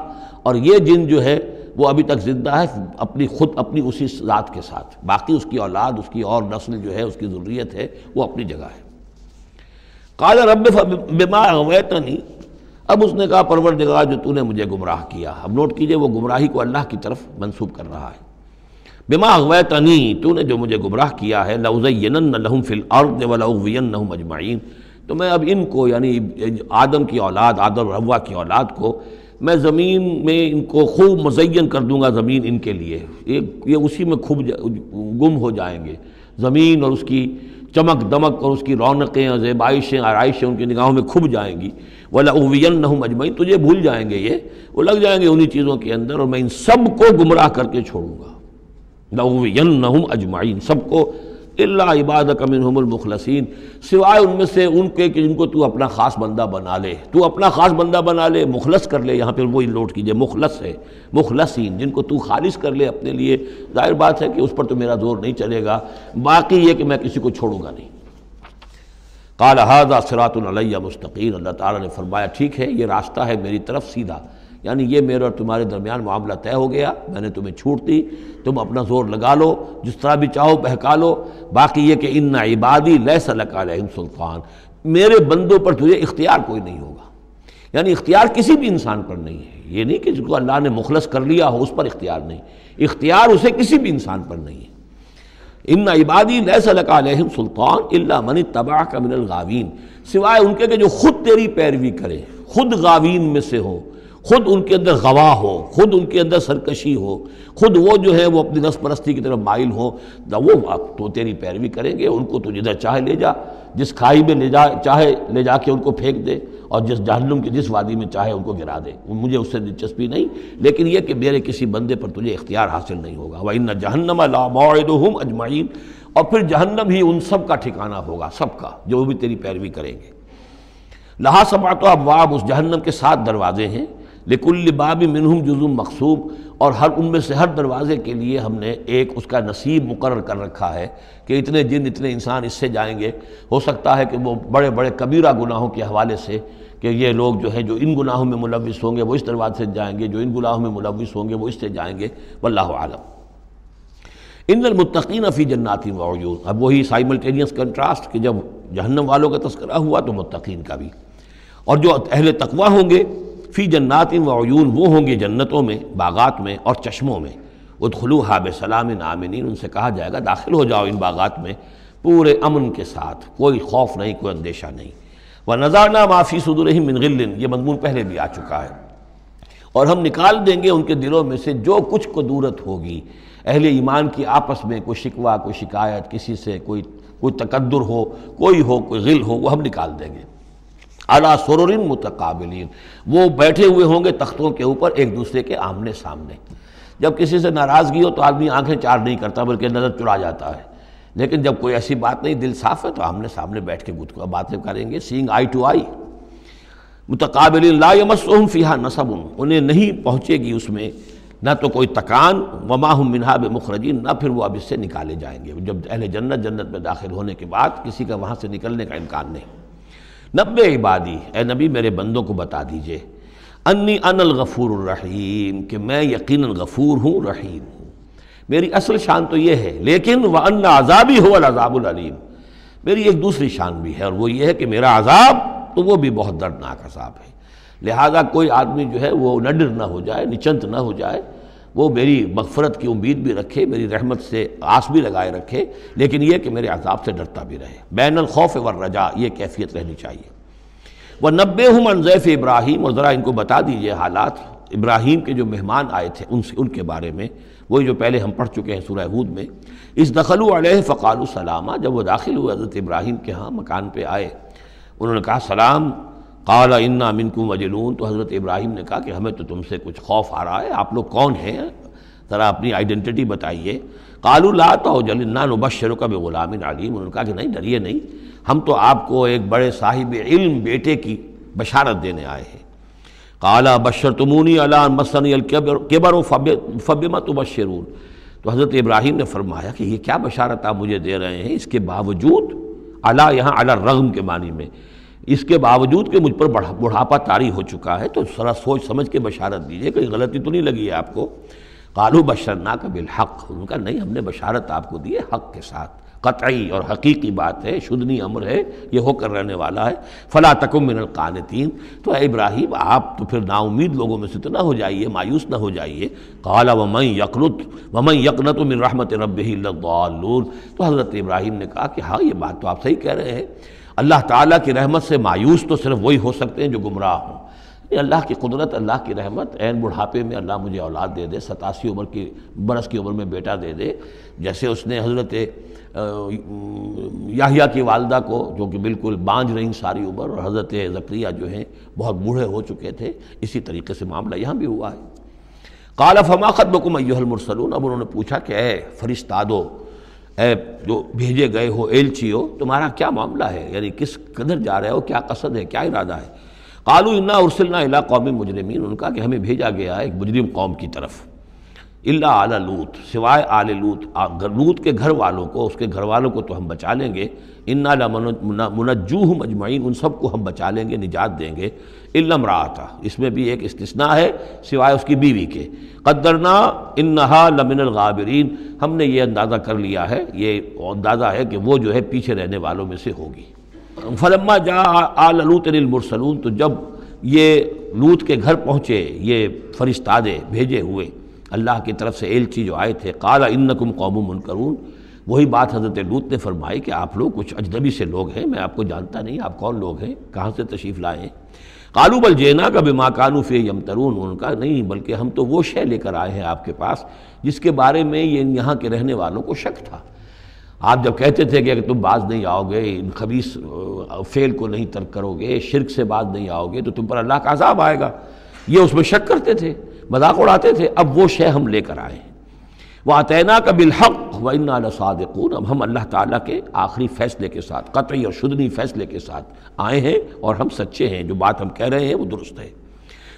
B: اور یہ جن جو ہے وہ ابھی تک زندہ ہے اپنی اسی ذات کے ساتھ، باقی اس کی اولاد، اس کی اور نسل جو ہے، اس کی ذریت ہے، وہ اپنی جگہ ہے۔ قال رب بما اغویتنی، اب اس نے کہا پروردگار جو تو نے مجھے گمراہ کیا، اب نوٹ کیجئے وہ گمراہی کو اللہ کی طرف منسوب کر رہا ہے۔ بما اغویتنی، تو نے جو مجھے گمراہ کیا ہے، لأزینن لہم فی الارض ولأغوینہم اجمعین، تو میں اب ان کو یعنی آدم کی اولاد، آدم اور حوا کی اولاد کو میں زمین میں ان کو خوب مزین کر دوں گا، زمین ان کے لیے یہ اسی میں خوب گم ہو جائیں گے، زمین اور اس کی چمک دمک اور اس کی رونقیں اور زیبائشیں آرائشیں ان کی نگاہوں میں کھب جائیں گی۔ وَلَأُغْوِيَنَّهُمْ أَجْمَعِينَ، تجھے بھول جائیں گے، وہ لگ جائیں گے انہی چیزوں کے اندر، اور میں ان سب کو گمراہ کر کے چھوڑوں گا۔ لَأُغْوِيَنَّهُمْ أَجْمَعِينَ، سب کو، إِلَّا عِبَادَكَ مِنْهُمُ الْمُخْلَصِينَ، سوائے ان میں سے ان کے کہ جن کو تو اپنا خاص بندہ بنا لے، تو اپنا خاص بندہ بنا لے، مخلص کر لے، یہاں پہ وہی نوٹ کیجئے مخلص ہے، مخلصین، جن کو تو خالص کر لے اپنے لیے، ظاہر بات ہے کہ اس پر تو میرا زور نہیں چلے گا، باقی یہ کہ میں کسی کو چھوڑوں گا نہیں۔ قال ھذا صراط علی مستقیم، اللہ تعالیٰ نے فرمایا ٹھیک ہے یہ راستہ ہے میری طرف سیدھا، یعنی یہ میرے اور تمہارے درمیان معاملہ طے ہو گیا، میں نے تمہیں چھوٹ دی، تم اپنا زور لگا لو، جس طرح بھی چاہو بہکا لو، باقی یہ کہ ان عبادی لیس لک علیہم سلطان، میرے بندوں پر تجھے اختیار کوئی نہیں ہوگا، یعنی اختیار کسی بھی انسان پر نہیں ہے، یہ نہیں کہ جس کو اللہ نے مخلص کر لیا ہو اس پر اختیار نہیں، اختیار اسے کسی بھی انسان پر نہیں ہے۔ ان عبادی لیس لک علیہم سلطان الا من اتبعک من الغاوین، سوائے ان کے کہ جو خود تیری پیروی کرے، خود غاوین میں سے ہو، خود ان کے اندر غوا ہو، خود ان کے اندر سرکشی ہو، خود وہ جو ہے وہ اپنی نفس پرستی کی طرف مائل ہو، وہ تو تیری پیروی کریں گے، ان کو تو جدھر چاہے لے جا، جس کھائی میں چاہے لے جا کے ان کو پھینک دے، اور جس جہنم کی جس وادی میں چاہے ان کو گرا دے، مجھے اس سے دلچسپی نہیں، لیکن یہ کہ میرے کسی بندے پر تجھے اختیار حاصل نہیں ہوگا۔ وَإِنَّ جَهَنَّمَ لَمَوْعِدُهُمْ أَجْمَعِينَ، اور پھر جہنم ہی ان سب کا ٹھکانہ ہوگا، سب کا جو بھی تیری پیروی کریں گے۔ لہا سبعۃ ابواب، اس جہنم کے 7 دروازے ہیں، لکل باب منہم جزء مقسوم، اور ہر ان میں سے ہر دروازے کے لیے ہم نے ایک اس کا نصیب مقرر کر رکھا ہے کہ اتنے جن اتنے انسان اس سے جائیں گے۔ ہو سکتا ہے کہ وہ بڑے بڑے کبیرہ گناہوں کے حوالے سے کہ یہ لوگ جو ہیں جو ان گناہوں میں ملوث ہوں گے وہ اس دروازے سے جائیں گے، جو ان گناہوں میں ملوث ہوں گے وہ اس سے جائیں گے، واللہ اعلم۔ ان المتقین فی جنات وعیون، اب وہی سائملٹینیس کنٹراسٹ کہ جب جہنم والوں کا تذکرہ ہوا تو متقین کا بھی، اور جو اہل تقوی ہوں گے فی جنات وعیون، وہ ہوں گے جنتوں میں، باغات میں اور چشموں میں۔ ادخلوها بسلام آمنین، ان سے کہا جائے گا داخل ہو جاؤ ان باغات میں پورے امن کے ساتھ، کوئی خوف نہیں، کوئی اندیشہ نہیں۔ وَنَزَعْنَا مَا فِي صُدُورِهِم مِّن غِلٍّ، یہ مضمون پہلے بھی آ چکا ہے، اور ہم نکال دیں گے ان کے دلوں میں سے جو کچھ قدورت ہوگی، اہل ایمان کی آپس میں کوئی شکوہ، کوئی شکایت، کسی سے کوئی تکدر ہو، کوئی غل ہو، وہ ہم نکال دیں گے۔ عَلَىٰ سُرُرٍ مُتَقَابِلِينَ، وہ بیٹھے ہوئے ہوں گے تختوں کے اوپر ایک دوسرے کے آمنے سامنے۔ جب کسی سے ناراضگی ہو تو آدمی آنکھیں چار نہیں کرتا بلکہ نظر چرا جاتا ہے، لیکن جب کوئی ایسی بات نہیں، دل صاف ہے، تو آمنے سامنے بیٹھ کے باتیں کریں گے، سینگ آئی ٹو آئی۔ متقابلین لا یمسہم فیہا نصب، انہیں نہیں پہنچے گی اس میں نہ تو کوئی تکان، وما ہم منہا بمخرجین، نہ پھر وہ اب اس سے نکالے جائیں گے۔ جب اہل جنت میں داخل ہونے کے بعد کسی کا وہاں سے نکلنے کا امکان نہیں۔ نبئ عبادی، اے نبی میرے بندوں کو بتا دیجئے، انی انا الغفور الرحیم، کہ میں یقیناً غفور ہوں، رحیم ہوں۔ میری اصل شان تو یہ ہے، لیکن وَأَنَّ عَذَابِي هُوَ الْعَذَابُ الْعَلِيمُ، میری ایک دوسری شان بھی ہے، اور وہ یہ ہے کہ میرا عذاب تو وہ بھی بہت دردناک عذاب ہے۔ لہذا کوئی آدمی جو ہے وہ نڈر نہ ہو جائے، نچنت نہ ہو جائے، وہ میری مغفرت کی امید بھی رکھے، میری رحمت سے آس بھی لگائے رکھے، لیکن یہ کہ میرے عذاب سے ڈرتا بھی رہے۔ بین الخوف والرجاء، یہ کیفیت رہنی چاہیے۔ وَنَبِّئْهُمْ عَنْ ضَيْفِ ابراہیم، اور ذرا ان کو بتا دیجئے حالات ابراہیم کے جو مہمان آئے تھے ان کے بارے میں، وہی جو پہلے ہم پڑھ چکے ہیں سورہ ہود میں۔ اِذْ دَخَلُوا عَلَيْهِ فَقَالُوا سَلَامًا، جب وہ داخل ہوئے حضرت ابراہیم کے ہاں مکان پہ آئے، انہوں نے کہا سلام۔ قَالَ إِنَّا مِنْكُمْ وَجِلُونَ، تو حضرت ابراہیم نے کہا کہ ہمیں تو تم سے کچھ خوف آ رہا ہے، آپ لوگ کون ہیں، ذرا اپنی آئیڈینٹی بتائیے۔ قَالُوا لَا تَوْجَلْ إِنَّا نُبَشِّرُكَ بِغُلَامٍ عَلِيمٍ، انہوں نے کہا کہ نہیں ڈریے نہیں، ہم تو آپ کو ایک بڑے صاحب علم بیٹے کی بشارت دینے آئے ہیں۔ قَالَ بَشَّرْتُمُونِي عَلَىٰ أَن مَسَّنِيَ الْكِبَرُ فَبِمَ تُبَشِّرُونَ، تو حضرت ابراہیم نے فرمایا کہ یہ کیا بشارت آپ مجھے دے رہے ہیں، اس کے باوجود، علی یہاں علی الرغم کے معنی میں، اس کے باوجود کہ مجھ پر بڑھاپا طاری ہو چکا ہے، تو ذرا سوچ سمجھ کے بشارت دیجیے، کوئی غلطی تو نہیں لگی ہے آپ کو۔ قالوا بشرناک بالحق، ان کا نہیں، ہم نے بشارت آپ کو دی ہے حق کے ساتھ، قطعی اور حقیقی بات ہے، شدنی امر ہے، یہ ہو کر رہنے والا ہے۔ فلا تکن من القانتین، تو اے ابراہیم آپ تو پھر نا امید لوگوں میں سے تو نہ ہو جائیے، مایوس نہ ہو جائیے۔ قال ومن یقنط من رحمت ربہ الا الضالون، تو حضرت ابراہیم نے کہا کہ ہاں یہ بات تو آپ صحیح کہہ رہے ہیں، اللہ تعالیٰ کی رحمت سے مایوس تو صرف وہی ہو سکتے ہیں جو گمراہ ہوں۔ اللہ کی قدرت، اللہ کی رحمت، عین بڑھاپے میں اللہ مجھے اولاد دے دے، 87 برس کی عمر میں بیٹا دے دے، جیسے اس نے حضرت یحییٰ کی والدہ کو، جو کہ بالکل بانجھ رہیں ساری عمر، اور حضرت زکریا جو ہیں بہت بوڑھے ہو چکے تھے، اسی طریقے سے معاملہ یہاں بھی ہوا ہے۔ قال فما خطبکم ایھا المرسلون، اب انہوں نے پوچھا کہ اے فرشتادو، اے جو بھیجے گئے ہو، ایلچی ہو، تمہارا کیا معاملہ ہے، یعنی کس قدر جا رہے ہو، کیا قصد ہے، کیا ارادہ ہے۔ قالوا انا ارسلنا الی قوم مجرمین، ان کا کہ ہمیں بھیجا گیا ہے ایک مجرم قوم کی طرف، الا آل لوط، سوائے آل لوط، لوط کے گھر والوں کو، اس کے گھر والوں کو تو ہم بچا لیں گے، انا لمنجوہم اجمعین، ان سب کو ہم بچا لیں گے، نجات دیں گے، الا امرأتہ، اس میں بھی ایک استثناء ہے، سوائے اس کی بیوی کے، قدرنا انہا لمن الغابرین، ہم نے یہ اندازہ کر لیا ہے، یہ اندازہ ہے کہ وہ جو ہے پیچھے رہنے والوں میں سے ہوگی۔ فلما جاء آل لوط المرسلون، تو جب یہ لوط کے گھر پہنچے یہ فرشتادے بھیجے ہوئے اللہ کی طرف سے ایلچی جو آئے تھے، قال انکم قوم منکرون، وہی بات حضرت لوط نے فرمائی کہ آپ لوگ کچھ اجنبی سے لوگ ہیں، میں آپ کو جانتا نہیں، آپ کون لوگ ہیں، کہاں سے تشریف لائے ہیں۔ قالوا بل جئناک بما كانوا فیہ یمترون، ان کا نہیں بلکہ ہم تو وہ شے لے کر آئے ہیں آپ کے پاس جس کے بارے میں یہاں کے رہنے والوں کو شک تھا۔ آپ جب کہتے تھے کہ اگر تم باز نہیں آؤ گے، ان خبیث فعل کو نہیں ترک کرو گے، شرک سے باز نہیں آؤ گے تو تم پر اللہ کا عذاب آئے گا، یہ اس میں شک کرتے تھے، مذاق اڑاتے تھے۔ اب وہ شے ہم لے کر آئے ہیں، وَأَتَيْنَاكَ بِالْحَقِّ وَإِنَّا لَصَادِقُونَ، اب ہم اللہ تعالیٰ کے آخری فیصلے کے ساتھ، قطعی اور شدنی فیصلے کے ساتھ آئے ہیں اور ہم سچے ہیں، جو بات ہم کہہ رہے ہیں وہ درست ہے۔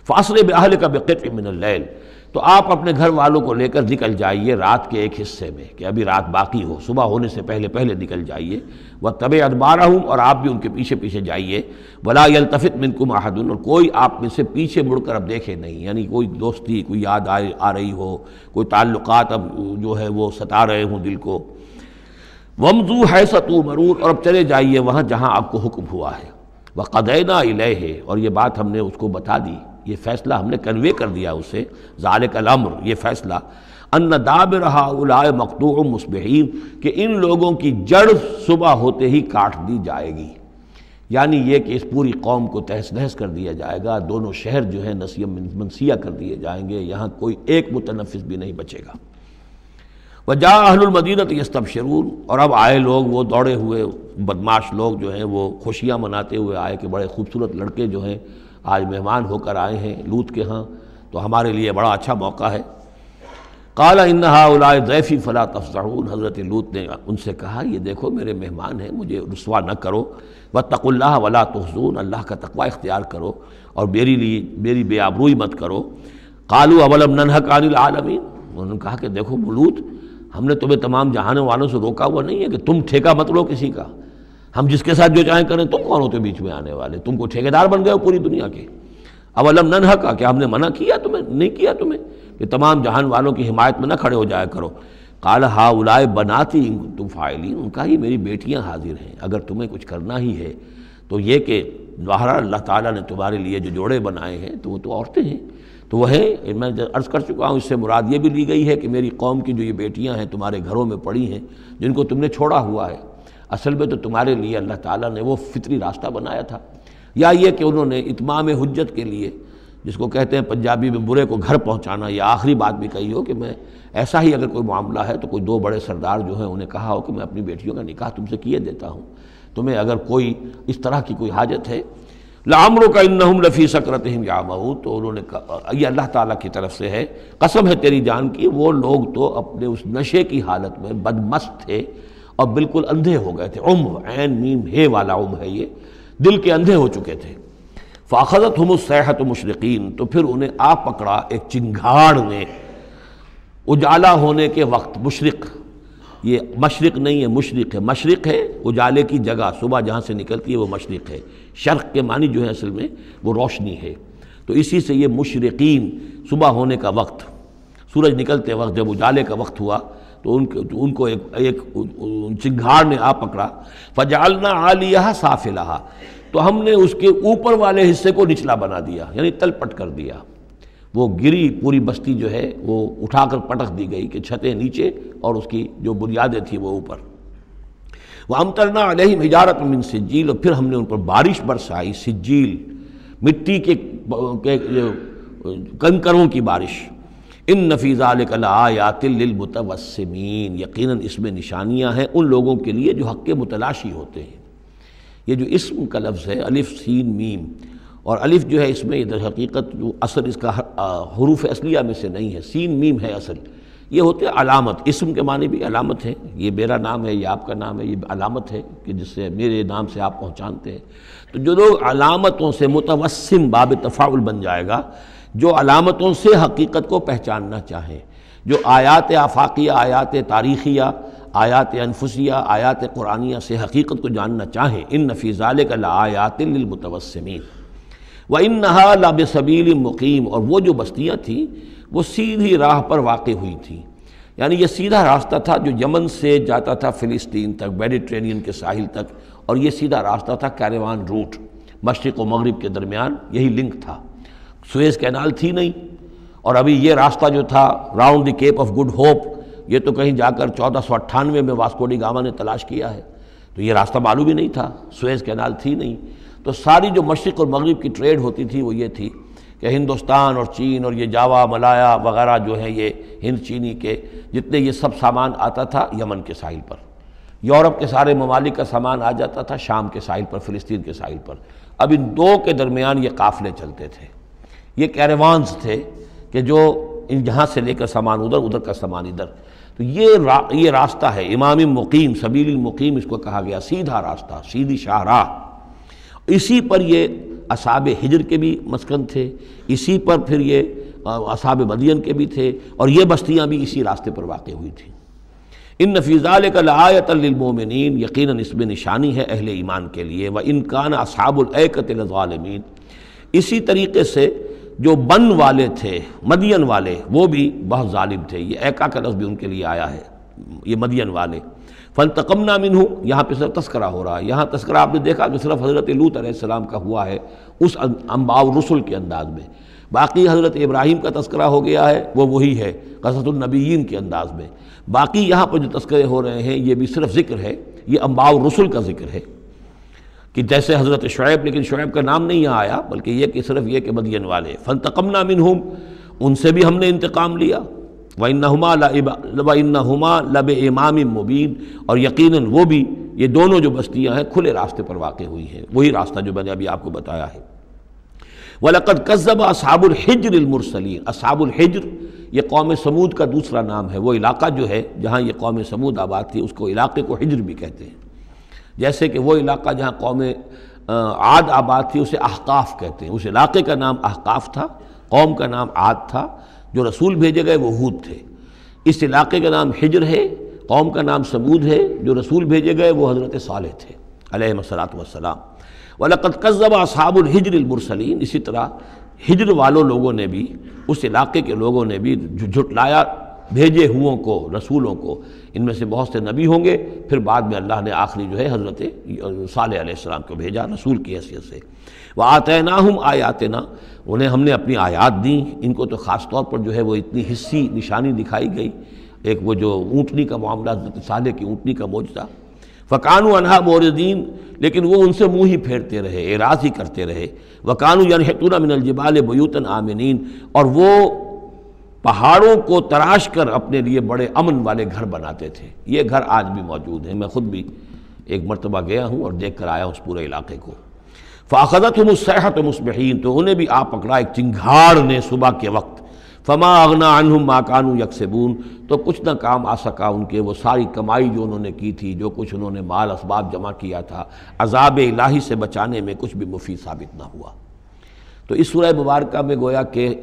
B: فَأَسْرِ بِأَهْلِكَ بِقِطْعٍ مِّنَ اللَّيْلِ، تو آپ اپنے گھر والوں کو لے کر نکل جائیے رات کے ایک حصے میں، کہ ابھی رات باقی ہو، صبح ہونے سے پہلے پہلے نکل جائیے، وَاتَّبِعْ أَدْبَارَهُمْ، اور آپ بھی ان کے پیچھے پیچھے جائیے، وَلَا يَلْتَفِتْ مِنْكُمْ أَحَدٌ، اور کوئی آپ میں سے پیچھے مڑ کر اب دیکھے نہیں، یعنی کوئی دوستی، کوئی یاد آ رہی ہو، کوئی تعلقات اب جو ہے وہ ستا رہے ہوں دل کو۔ وَامْضُوا حَيْثَ تُؤْمَرُونَ، اور اب چلے جائیے وہاں جہاں آپ کو حکم ہوا ہے۔ وَقَضَيْنَا إِلَيْهِ، اور یہ بات ہم نے اس کو بتا دی، یہ فیصلہ ہم نے کنوے کر دیا اسے، ذالک الامر، یہ فیصلہ، ان دابر ہؤلاء مقطوع مصبحین، کہ ان لوگوں کی جڑ صبح ہوتے ہی کاٹ دی جائے گی، یعنی یہ کہ اس پوری قوم کو تہس نہس کر دیا جائے گا، دونوں شہر جو ہیں نسیہ منسیہ کر دیے جائیں گے، یہاں کوئی ایک متنفس بھی نہیں بچے گا۔ وجاء اہل المدینہ یستبشرون، اور اب آئے لوگ، وہ دوڑے ہوئے بدماش لوگ جو ہیں وہ خوشیاں مناتے ہوئے آئے کہ بڑے خوبصورت لڑکے جو ہیں آج مہمان ہو کر آئے ہیں لوط کے ہاں، تو ہمارے لیے بڑا اچھا موقع ہے۔ قال ان ہؤلاء ضیفی فلا تفضحون، حضرت لوط نے ان سے کہا یہ دیکھو میرے مہمان ہیں، مجھے رسوا نہ کرو، واتقوا اللہ ولا تخزون، اللہ کا تقوی اختیار کرو اور میری بے آبروئی مت کرو۔ قالوا اولم ننہک عن العالمین، انہوں نے کہا کہ دیکھو لوط، ہم نے تمہیں تمام جہانوں والوں سے روکا ہوا نہیں ہے کہ تم ٹھیکہ مت لو کسی کا، ہم جس کے ساتھ جو چاہیں کریں، تم کون ہوتے بیچ میں آنے والے، تم کو ٹھیکیدار بن گئے ہو پوری دنیا کے۔ اولم ننہک، کیا ہم نے منع کیا تمہیں، نہیں کیا تمہیں کہ تمام جہان والوں کی حمایت میں نہ کھڑے ہو جایا کرو۔ قال ہؤلاء بناتی ان کنتم فاعلین، ان کا یہ میری بیٹیاں حاضر ہیں، اگر تمہیں کچھ کرنا ہی ہے تو یہ کہ ظاہر اللہ تعالیٰ نے تمہارے لیے جو جوڑے بنائے ہیں تو وہ تو عورتیں ہیں، تو وہ ہے، میں عرض کر چکا ہوں، اس سے مراد یہ بھی لی گئی ہے کہ میری قوم کی جو یہ بیٹیاں ہیں تمہارے گھروں میں پڑی ہیں جن کو تم نے چھوڑا ہوا ہے، اصل میں تو تمہارے لیے اللہ تعالیٰ نے وہ فطری راستہ بنایا تھا، یا یہ کہ انہوں نے اتمام حجت کے لیے، جس کو کہتے ہیں پنجابی میں برے کو گھر پہنچانا، یا آخری بات بھی کہی ہو کہ میں ایسا ہی اگر کوئی معاملہ ہے تو کوئی دو بڑے سردار جو ہیں انہیں کہا ہو کہ میں اپنی بیٹیوں کا نکاح تم سے کیے دیتا ہوں، تمہیں اگر کوئی اس طرح کی کوئی حاجت ہے۔ لعمرک انہم لفی سکرتہم یعمہون، تو انہوں نے کہا، یہ اللہ تعالیٰ کی طرف سے ہے، قسم ہے تیری جان کی، وہ لوگ تو اپنے اس نشے کی حالت میں بدمست تھے اور بالکل اندھے ہو گئے تھے، عین میم ہے والا ہے، یہ دل کے اندھے ہو چکے تھے۔ فاخذتہم الصیحۃ مشرقین، تو پھر انہیں آ پکڑا ایک چنگھاڑ نے، اجالا ہونے کے وقت، مشرق، یہ مشرق نہیں ہے مشرق ہے، مشرق ہے اجالے کی جگہ، صبح جہاں سے نکلتی ہے وہ مشرق ہے، شرق کے معنی جو ہے اصل میں وہ روشنی ہے، تو اسی سے یہ مشرقین، صبح ہونے کا وقت، سورج نکلتے وقت جب اجالے کا وقت ہوا تو ان کو ایک چنگھاڑ نے آ پکڑا۔ فجعلنا عالیہا سافلہا، تو ہم نے اس کے اوپر والے حصے کو نچلا بنا دیا، یعنی تل پٹ کر دیا، وہ گری، پوری بستی جو ہے وہ اٹھا کر پٹک دی گئی کہ چھتیں نیچے اور اس کی جو بنیادیں تھیں وہ اوپر۔ وَأَمْطَرْنَا عَلَيْهِمْ حِجَارَةً مِّن سِجِّيلٍ، اور پھر ہم نے ان پر بارش برسائی، سجیل، مٹی کے کنکروں کی بارش۔ إِنَّ فِي ذَلِكَ لَآيَاتٍ لِّلْمُتَوَسِّمِينَ، یقیناً اس میں نشانیاں ہیں ان لوگوں کے لیے جو حق کے متلاشی ہوتے ہیں۔ یہ جو اسم کا لفظ ہے، الف سین میم، اور الف جو ہے اس میں در حقیقت جو اصل اس کا حروف اصلیہ میں سے نہیں ہے، سین میم ہے اصل، یہ ہوتے علامت، اسم کے معنی بھی علامت ہے، یہ میرا نام ہے، یہ آپ کا نام ہے، یہ علامت ہے کہ جس سے میرے نام سے آپ پہچانتے ہیں۔ تو جو لوگ علامتوں سے، متوسم باب تفاعل بن جائے گا، جو علامتوں سے حقیقت کو پہچاننا چاہیں، جو آیات آفاقیہ، آیات تاریخیہ، آیات انفسیہ، آیات قرآنیہ سے حقیقت کو جاننا چاہیں، ان فی ذالک لآیات للمتوسمین وانہا لبسبیل مقیم، اور وہ جو بستیاں تھیں وہ سیدھی راہ پر واقع ہوئی تھیں، یعنی یہ سیدھا راستہ تھا جو یمن سے جاتا تھا فلسطین تک، میڈیٹرینین کے ساحل تک، اور یہ سیدھا راستہ تھا کیروان روٹ، مشرق و مغرب کے درمیان یہی لنک تھا، سویز کینال تھی نہیں، اور ابھی یہ راستہ جو تھا round the Cape of Good Hope, یہ تو کہیں جا کر 1498 میں واسکو ڈی گاما نے تلاش کیا ہے، تو یہ راستہ معلوم ہی نہیں تھا، سویز کینال تھی نہیں، تو ساری جو مشرق اور مغرب کی ٹریڈ ہوتی تھی وہ یہ تھی کہ ہندوستان اور چین اور یہ جاوا، ملایا وغیرہ جو ہیں، یہ ہند چینی کے جتنے یہ سب سامان آتا تھا یمن کے ساحل پر، یورپ کے سارے ممالک کا سامان آ جاتا تھا شام کے ساحل پر، فلسطین کے ساحل پر۔ اب ان دو کے درمیان یہ قافلے چلتے تھے، یہ کیروانز تھے کہ جو یہاں سے لے کر سامان ادھر، ادھر کا سامان ادھر۔ تو یہ راستہ ہے امام مقیم، سبیل المقیم اس کو کہا گیا، سیدھا راستہ، سیدھی شاہراہ۔ اسی پر یہ اصحاب ہجر کے بھی مسکن تھے، اسی پر پھر یہ اصحاب مدین کے بھی تھے، اور یہ بستیاں بھی اسی راستے پر واقع ہوئی تھیں۔ ان فی ذلک لآیۃ للمؤمنین، یقیناً اس میں نشانی ہے اہل ایمان کے لیے۔ وان کان اصحاب الایکۃ لظالمین، اسی طریقے سے جو بن والے تھے، مدین والے، وہ بھی بہت ظالم تھے۔ یہ ایکا کا لفظ بھی ان کے لیے آیا ہے، یہ مدین والے۔ فانتقمنا منہ، یہاں پہ صرف تذکرہ ہو رہا ہے، یہاں تذکرہ آپ نے دیکھا کہ صرف حضرت لوط علیہ السلام کا ہوا ہے اس انباء الرسل کے انداز میں، باقی حضرت ابراہیم کا تذکرہ ہو گیا ہے، وہ وہی ہے قصص النبیین کے انداز میں۔ باقی یہاں پر جو تذکرے ہو رہے ہیں یہ بھی صرف ذکر ہے، یہ انباء الرسل کا ذکر ہے، کہ جیسے حضرت شعیب، لیکن شعیب کا نام نہیں یہاں آیا، بلکہ یہ کہ صرف یہ کہ مدین والے۔ فانتقمنا منہم، ان سے بھی ہم نے انتقام لیا۔ وَإِنَّهُمَا لَبِإِمَامٍ مُّبِينٍ، اور یقیناً وہ بھی، یہ دونوں جو بستیاں ہیں کھلے راستے پر واقع ہوئی ہیں، وہی راستہ جو میں نے ابھی آپ کو بتایا ہے۔ وَلَقَدْ كَذَّبَ أَصْحَابُ الْحِجْرِ الْمُرْسَلِينَ، اصحاب الحجر یہ قوم سمود کا دوسرا نام ہے، وہ علاقہ جو ہے جہاں یہ قوم سمود آباد تھی اس کو علاقے کو حجر بھی کہتے ہیں، جیسے کہ وہ علاقہ جہاں قوم عاد آباد تھی اسے احقاف کہتے ہیں، اس علاقے کا نام احقاف تھا، قوم کا نام عاد تھا، جو رسول بھیجے گئے وہ ہود تھے۔ اس علاقے کا نام حجر ہے، قوم کا نام سمود ہے، جو رسول بھیجے گئے وہ حضرت صالح تھے علیہ الصلاۃ والسلام۔ وَلَقَدْ كَذَّبَ أَصْحَابُ الْحِجْرِ الْمُرْسَلِينَ، اسی طرح ہجر والوں لوگوں نے بھی، اس علاقے کے لوگوں نے بھی جھٹلایا بھیجے ہوں کو، رسولوں کو۔ ان میں سے بہت سے نبی ہوں گے، پھر بعد میں اللہ نے آخری جو ہے حضرت صالح علیہ السلام کو بھیجا رسول کی حیثیت سے۔ وَآتَيْنَاهُمْ آیَاتِنَا، انہیں ہم نے اپنی آیات دیں، ان کو تو خاص طور پر جو ہے وہ اتنی حصی نشانی دکھائی گئی، ایک وہ جو اونٹنی کا معاملہ، حضرت صالح کی اونٹنی کا معجزہ۔ فَكَانُوا عَنْهَا مُعْرِضِينَ، لیکن وہ ان سے منہ ہی پھیرتے رہے، اعراض ہی کرتے رہے۔ وَكَانُوا يَنْحِتُونَ مِنَ الْجِبَالِ بُيُوتًا آمِنِينَ، اور وہ پہاڑوں کو تراش کر اپنے لیے بڑے امن والے گھر بناتے تھے۔ یہ گھر آج بھی موجود ہیں، میں خود بھی ایک مرتبہ گیا ہوں اور دیکھ کر آیا ہوں اس پورے علاقے کو۔ فَأَخَذَتْهُمُ الصَّيْحَةُ مُصْبِحِينَ، تو انہیں بھی آ پکڑا ایک چنگھاڑ نے صبح کے وقت۔ فَمَا أَغْنَىٰ عَنْهُمْ مَا كَانُوا يَكْسِبُونَ، تو کچھ نہ کام آ سکا ان کے وہ ساری کمائی جو انہوں نے کی تھی، جو کچھ انہوں نے مال اسباب جمع کیا تھا، عذاب الہی سے بچانے میں کچھ بھی مفید ثابت نہ ہوا۔ تو اس سورہ مبارکہ میں گویا کہ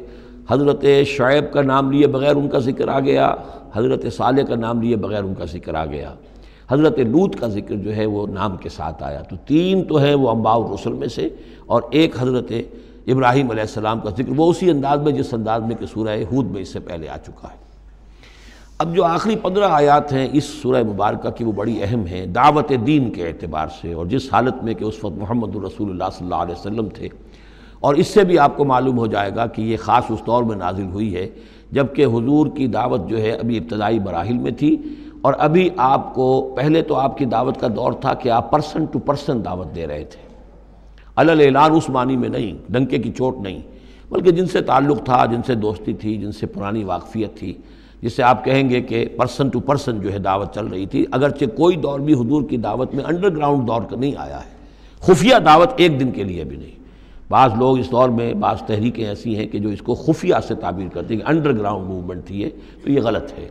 B: حضرت شعیب کا نام لیے بغیر ان کا ذکر آ گیا، حضرت صالح کا نام لیے بغیر ان کا ذکر آ گیا، حضرت لوط کا ذکر جو ہے وہ نام کے ساتھ آیا۔ تو تین تو ہیں وہ انباء الرسل میں سے، اور ایک حضرت ابراہیم علیہ السلام کا ذکر، وہ اسی انداز میں جس انداز میں کہ سورہ ہود میں اس سے پہلے آ چکا ہے۔ اب جو آخری 15 آیات ہیں اس سورہ مبارکہ کی وہ بڑی اہم ہیں دعوت دین کے اعتبار سے، اور جس حالت میں کہ اس وقت محمد رسول اللہ صلی اللہ علیہ وسلم تھے، اور اس سے بھی آپ کو معلوم ہو جائے گا کہ یہ خاص اس دور میں نازل ہوئی ہے جبکہ حضور کی دعوت جو ہے ابھی ابتدائی مراحل میں تھی، اور ابھی آپ کو پہلے تو آپ کی دعوت کا دور تھا کہ آپ پرسن ٹو پرسن دعوت دے رہے تھے، علی اعلان اس معنی میں نہیں، ڈنکے کی چوٹ نہیں، بلکہ جن سے تعلق تھا، جن سے دوستی تھی، جن سے پرانی واقفیت تھی، جس سے آپ کہیں گے کہ پرسن ٹو پرسن جو ہے دعوت چل رہی تھی۔ اگرچہ کوئی دور بھی حضور کی دعوت میں انڈر گراؤنڈ دور کا نہیں آیا ہے، خفیہ دعوت ایک دن کے لیے بھی نہیں۔ بعض لوگ اس دور میں بعض تحریکیں ایسی ہیں کہ جو اس کو خفیہ سے تعبیر کرتے ہیں کہ انڈر گراؤنڈ موومنٹ تھی، تو یہ غلط ہے۔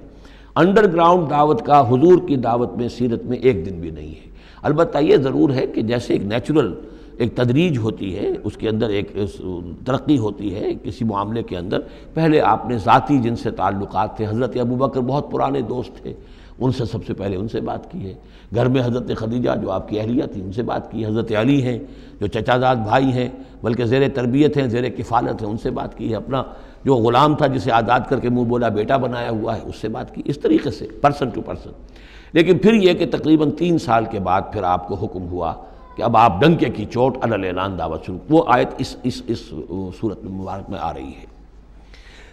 B: انڈر گراؤنڈ دعوت کا حضور کی دعوت میں سیرت میں ایک دن بھی نہیں ہے۔ البتہ یہ ضرور ہے کہ جیسے ایک نیچرل ایک تدریج ہوتی ہے، اس کے اندر ایک ترقی ہوتی ہے کسی معاملے کے اندر، پہلے آپ نے ذاتی جن سے تعلقات تھے، حضرت ابوبکر بہت پرانے دوست تھے، ان سے سب سے پہلے ان سے بات کی ہے، گھر میں حضرت خدیجہ جو آپ کی اہلیہ تھی ان سے بات کی، حضرت علی ہیں جو چچا زاد بھائی ہیں بلکہ زیر تربیت ہیں، زیر کفالت ہیں، ان سے بات کی ہے، اپنا جو غلام تھا جسے آزاد کر کے منہ بولا بیٹا بنایا ہوا ہے اس سے بات کی، اس طریقے سے پرسن ٹو پرسن۔ لیکن پھر یہ کہ تقریباً 3 سال کے بعد پھر آپ کو حکم ہوا کہ اب آپ ڈنکے کی چوٹ علی اعلان دعوت شروع، وہ آیت اس صورت مبارک میں آ رہی ہے۔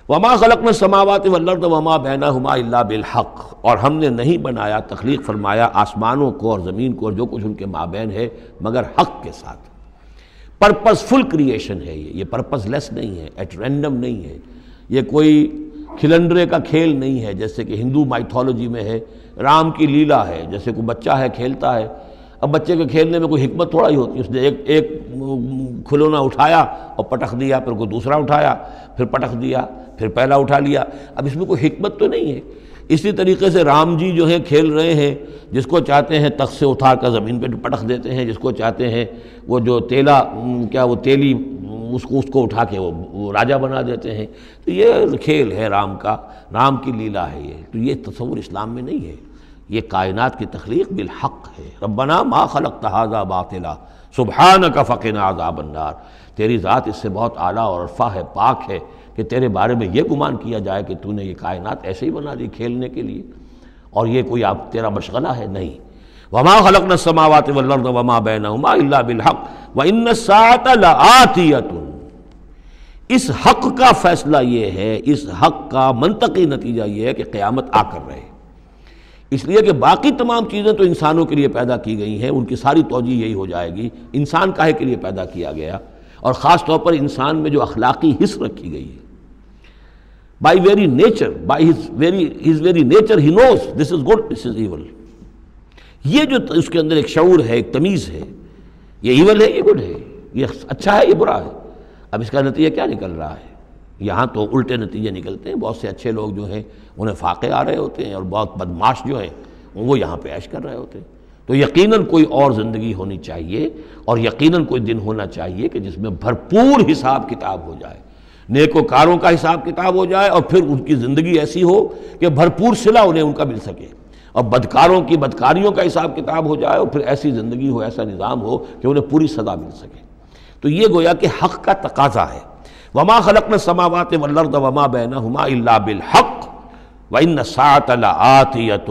B: وما خلقنا السماوات والارض وما بینہما الا بالحق، اور ہم نے نہیں بنایا، تخلیق فرمایا آسمانوں کو اور زمین کو اور جو کچھ ان کے مابین ہے مگر حق کے ساتھ۔ پرپز فل کریشن ہے یہ پرپز لیس نہیں ہے، ایٹ رینڈم نہیں ہے، یہ کوئی کھلنڈرے کا کھیل نہیں ہے جیسے کہ ہندو مائتھولوجی میں ہے رام کی لیلا ہے، جیسے کوئی بچہ ہے کھیلتا ہے، اب بچے کے کھیلنے میں کوئی حکمت تھوڑا ہی ہوتی ہے، اس نے ایک کھلونا اٹھایا اور پٹخ دیا، پھر کوئی دوسرا اٹھایا پھر پٹخ دیا، پھر پہلا اٹھا لیا، اب اس میں کوئی حکمت تو نہیں ہے۔ اسی طریقے سے رام جی جو ہیں کھیل رہے ہیں، جس کو چاہتے ہیں تخت سے اٹھا کر زمین پہ پٹخ دیتے ہیں، جس کو چاہتے ہیں وہ جو تیلا وہ تیلی اس کو اٹھا کے وہ راجہ بنا دیتے ہیں۔ تو یہ کھیل ہے رام کا، رام کی لیلا ہے یہ، تو یہ تصور اسلام میں نہیں ہے۔ یہ کائنات کی تخلیق بالحق ہے۔ ربنا ما خلقت ھذا باطلا سبحانک فقنا عذاب النار، تیری ذات اس سے بہت اعلیٰ اور ارفع ہے، پاک ہے کہ تیرے بارے میں یہ گمان کیا جائے کہ تو نے یہ کائنات ایسے ہی بنا دی کھیلنے کے لیے، اور یہ کوئی آپ تیرا مشغلہ ہے، نہیں۔ وما خلقنا السماوات والارض وما بینہما الا بالحق وان الساعۃ لآتیۃ، اس حق کا فیصلہ یہ ہے، اس حق کا منطقی نتیجہ یہ ہے کہ قیامت آ کر رہے، اس لیے کہ باقی تمام چیزیں تو انسانوں کے لیے پیدا کی گئی ہیں، ان کی ساری توجہ یہی ہو جائے گی انسان کاہے کے لیے پیدا کیا گیا، اور خاص طور پر انسان میں جو اخلاقی حص رکھی گئی ہے۔ By very nature, by his very nature he knows this is good this is evil, یہ جو اس کے اندر ایک شعور ہے، ایک تمیز ہے، یہ ایول ہے یہ گڈ ہے، یہ اچھا ہے یہ برا ہے۔ اب اس کا نتیجہ کیا نکل رہا ہے؟ یہاں تو الٹے نتیجے نکلتے ہیں، بہت سے اچھے لوگ جو ہیں انہیں فاقے آ رہے ہوتے ہیں، اور بہت بدماش جو ہیں وہ یہاں پہ عیش کر رہے ہوتے ہیں۔ تو یقیناً کوئی اور زندگی ہونی چاہیے، اور یقیناً کوئی دن ہونا چاہیے کہ جس میں بھرپور حساب کتاب ہو جائے، نیک و کاروں کا حساب کتاب ہو جائے، اور پھر ان کی زندگی ایسی ہو کہ بھرپور صلہ انہیں ان کا مل سکے، اور بدکاروں کی بدکاریوں کا حساب کتاب ہو جائے، اور پھر ایسی زندگی ہو، ایسا نظام ہو کہ انہیں پوری سزا مل سکے۔ تو یہ گویا کہ حق کا تقاضا ہے۔ وما خلقنا السماوات والارض وما بینہما الا بالحق وان الساعۃ لآتیۃ،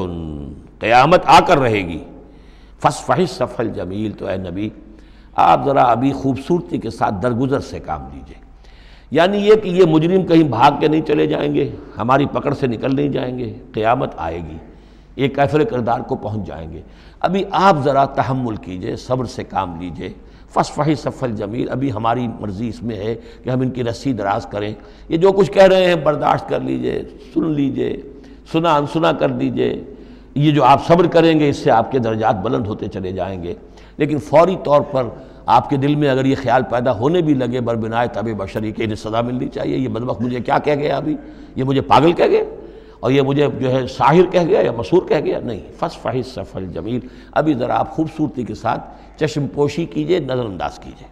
B: قیامت آ کر رہے گی۔ فاصفح الصفح الجمیل، تو اے نبی آپ ذرا ابھی خوبصورتی کے ساتھ درگزر سے کام لیجئے، یعنی یہ کہ یہ مجرم کہیں بھاگ کے نہیں چلے جائیں گے، ہماری پکڑ سے نکل نہیں جائیں گے، قیامت آئے گی، ایک کافر کردار کو پہنچ جائیں گے۔ ابھی آپ ذرا تحمل کیجئے، صبر سے کام لیجئے۔ فاصفح الصفح الجمیل، ابھی ہماری مرضی اس میں ہے کہ ہم ان کی رسی دراز کریں، یہ جو کچھ کہہ رہے ہیں برداشت کر لیجئے، سن لیجئے، سنا انسنا کر دیجئے، یہ جو آپ صبر کریں گے اس سے آپ کے درجات بلند ہوتے چلے جائیں گے۔ لیکن فوری طور پر آپ کے دل میں اگر یہ خیال پیدا ہونے بھی لگے بربنائے طبع بشری کہ انہیں سزا ملنی چاہیے، یہ بدبخت مجھے کیا کہہ گیا، ابھی یہ مجھے پاگل کہہ گیا، اور یہ مجھے جو ہے ساحر کہہ گیا یا مسحور کہہ گیا، نہیں، فاصفح الصفح الجمیل، ابھی ذرا آپ خوبصورتی کے ساتھ چشم پوشی کیجئے، نظر انداز کیجئے۔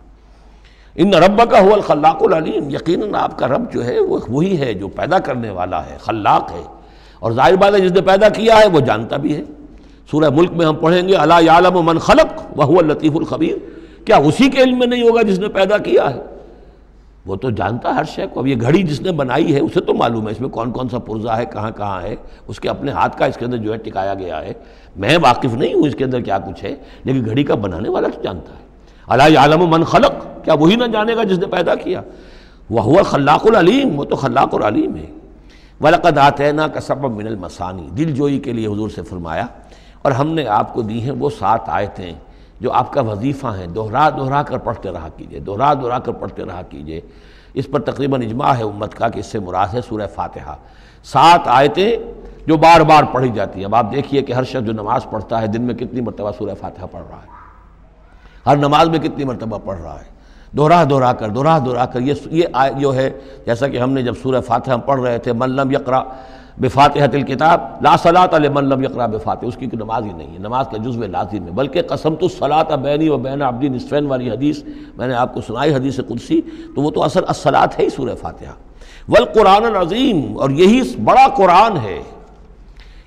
B: ان ربک هو الخلاق العلیم، یقیناً آپ کا رب جو ہے وہ وہی ہے جو پیدا کرنے والا ہے، خلاق ہے، اور ظاہر بات ہے جس نے پیدا کیا ہے وہ جانتا بھی ہے۔ سورہ ملک میں ہم پڑھیں گے الا یعلم من خلق وهو اللطیف الخبیر، کیا اسی کے علم میں نہیں ہوگا جس نے پیدا کیا ہے؟ وہ تو جانتا ہے ہر شے کو۔ اب یہ گھڑی جس نے بنائی ہے اسے تو معلوم ہے اس میں کون کون سا پرزہ ہے، کہاں کہاں ہے، اس کے اپنے ہاتھ کا اس کے اندر جو ہے ٹکایا گیا ہے، میں واقف نہیں ہوں اس کے اندر کیا کچھ ہے، لیکن گھڑی کا بنانے والا تو جانتا ہے۔ الا یعلم من خلق، کیا وہی نہ جانے گا جس نے پیدا کیا؟ وہو الخلاق العلیم، وہ تو خلاق اور علیم ہے۔ وَلَقَدْ آتَيْنَاكَ سَبْعًا مِّنَ الْمَثَانِي، دل جوئی کے لیے حضور سے فرمایا، اور ہم نے آپ کو دی ہیں وہ 7 آیتیں جو آپ کا وظیفہ ہیں، دوہرا دوہرا کر پڑھتے رہا کیجئے، دوہرا دوہرا کر پڑھتے رہا کیجئے۔ اس پر تقریباً اجماع ہے امت کا کہ اس سے مراد ہے سورہ فاتحہ، 7 آیتیں جو بار بار پڑھی جاتی ہیں۔ اب آپ دیکھیے کہ ہر شخص جو نماز پڑھتا ہے دن میں کتنی مرتبہ سورہ فاتحہ پڑھ رہا ہے، ہر نماز میں کتنی مرتبہ پڑھ رہا ہے، دوہرا دوہرا کر یہ جو ہے، جیسا کہ ہم نے جب سورہ فاتحہ ہم پڑھ رہے تھے، من لم یقرأ بفاتحۃ الکتاب لا صلاۃ لمن لم یقرأ بفاتحہ، اس کی کوئی نماز ہی نہیں ہے، نماز کا جزو لازم ہے۔ بلکہ قسمت الصلاۃ بینی و بین عبدی نصفین والی حدیث میں نے آپ کو سنائی، حدیث قدسی، تو وہ تو اصل الصلاۃ ہے ہی سورہ فاتحہ۔ والقرآن العظیم، اور یہی بڑا قرآن ہے،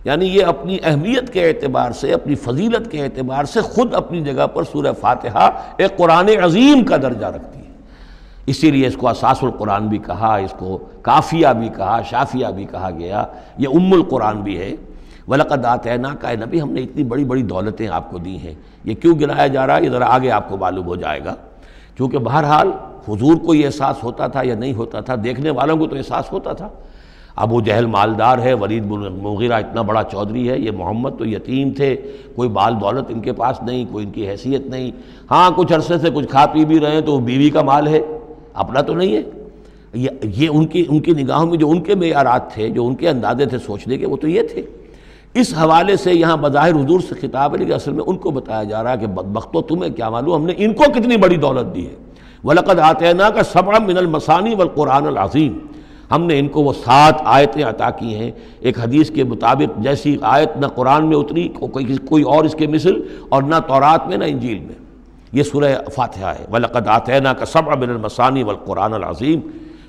B: یعنی یہ اپنی اہمیت کے اعتبار سے، اپنی فضیلت کے اعتبار سے خود اپنی جگہ پر سورہ فاتحہ ایک قرآن عظیم کا درجہ رکھتی ہے۔ اسی لیے اس کو اساس القرآن بھی کہا، اس کو کافیہ بھی کہا، شافیہ بھی کہا گیا، یہ ام القرآن بھی ہے۔ وَلَقَدْ آتَيْنَاكَ، اے نبی ہم نے اتنی بڑی بڑی دولتیں آپ کو دی ہیں۔ یہ کیوں گنایا جا رہا ہے یہ ذرا آگے آپ کو معلوم ہو جائے گا، کیونکہ بہرحال حضور کو یہ احساس ہوتا تھا یا نہیں ہوتا تھا، دیکھنے والوں کو تو احساس ہوتا تھا۔ ابو جہل مالدار ہے، ولید بن مغیرہ اتنا بڑا چودھری ہے، یہ محمد تو یتیم تھے، کوئی بال دولت ان کے پاس نہیں، کوئی ان کی حیثیت نہیں، ہاں کچھ عرصے سے کچھ کھا پی بھی رہے ہیں تو وہ بیوی کا مال ہے، اپنا تو نہیں ہے۔ یہ ان کی نگاہوں میں جو ان کے معیارات تھے، جو ان کے اندازے تھے سوچنے کے، وہ تو یہ تھے۔ اس حوالے سے یہاں بظاہر حضور سے خطاب ہے، لیکن اصل میں ان کو بتایا جا رہا ہے کہ بدبختو تمہیں کیا معلوم ہم نے ان کو کتنی بڑی دولت دی ہے۔ وَلَقَدْ آتَيْنَاكَ سَبْعًا مِنَ الْمَثَانِي وَالْقُرْآنِ الْعَظِيمِ، ہم نے ان کو وہ 7 آیتیں عطا کی ہیں۔ ایک حدیث کے مطابق جیسی آیت نہ قرآن میں اتری کوئی اور اس کے مثل، اور نہ تورات میں نہ انجیل میں۔ یہ سورہ فاتحہ ہے، وَلَقَدْ آتَيْنَاكَ سَبْعًا مِنَ الْمَثَانِي وَالْقُرْآنِ الْعَظِيمِ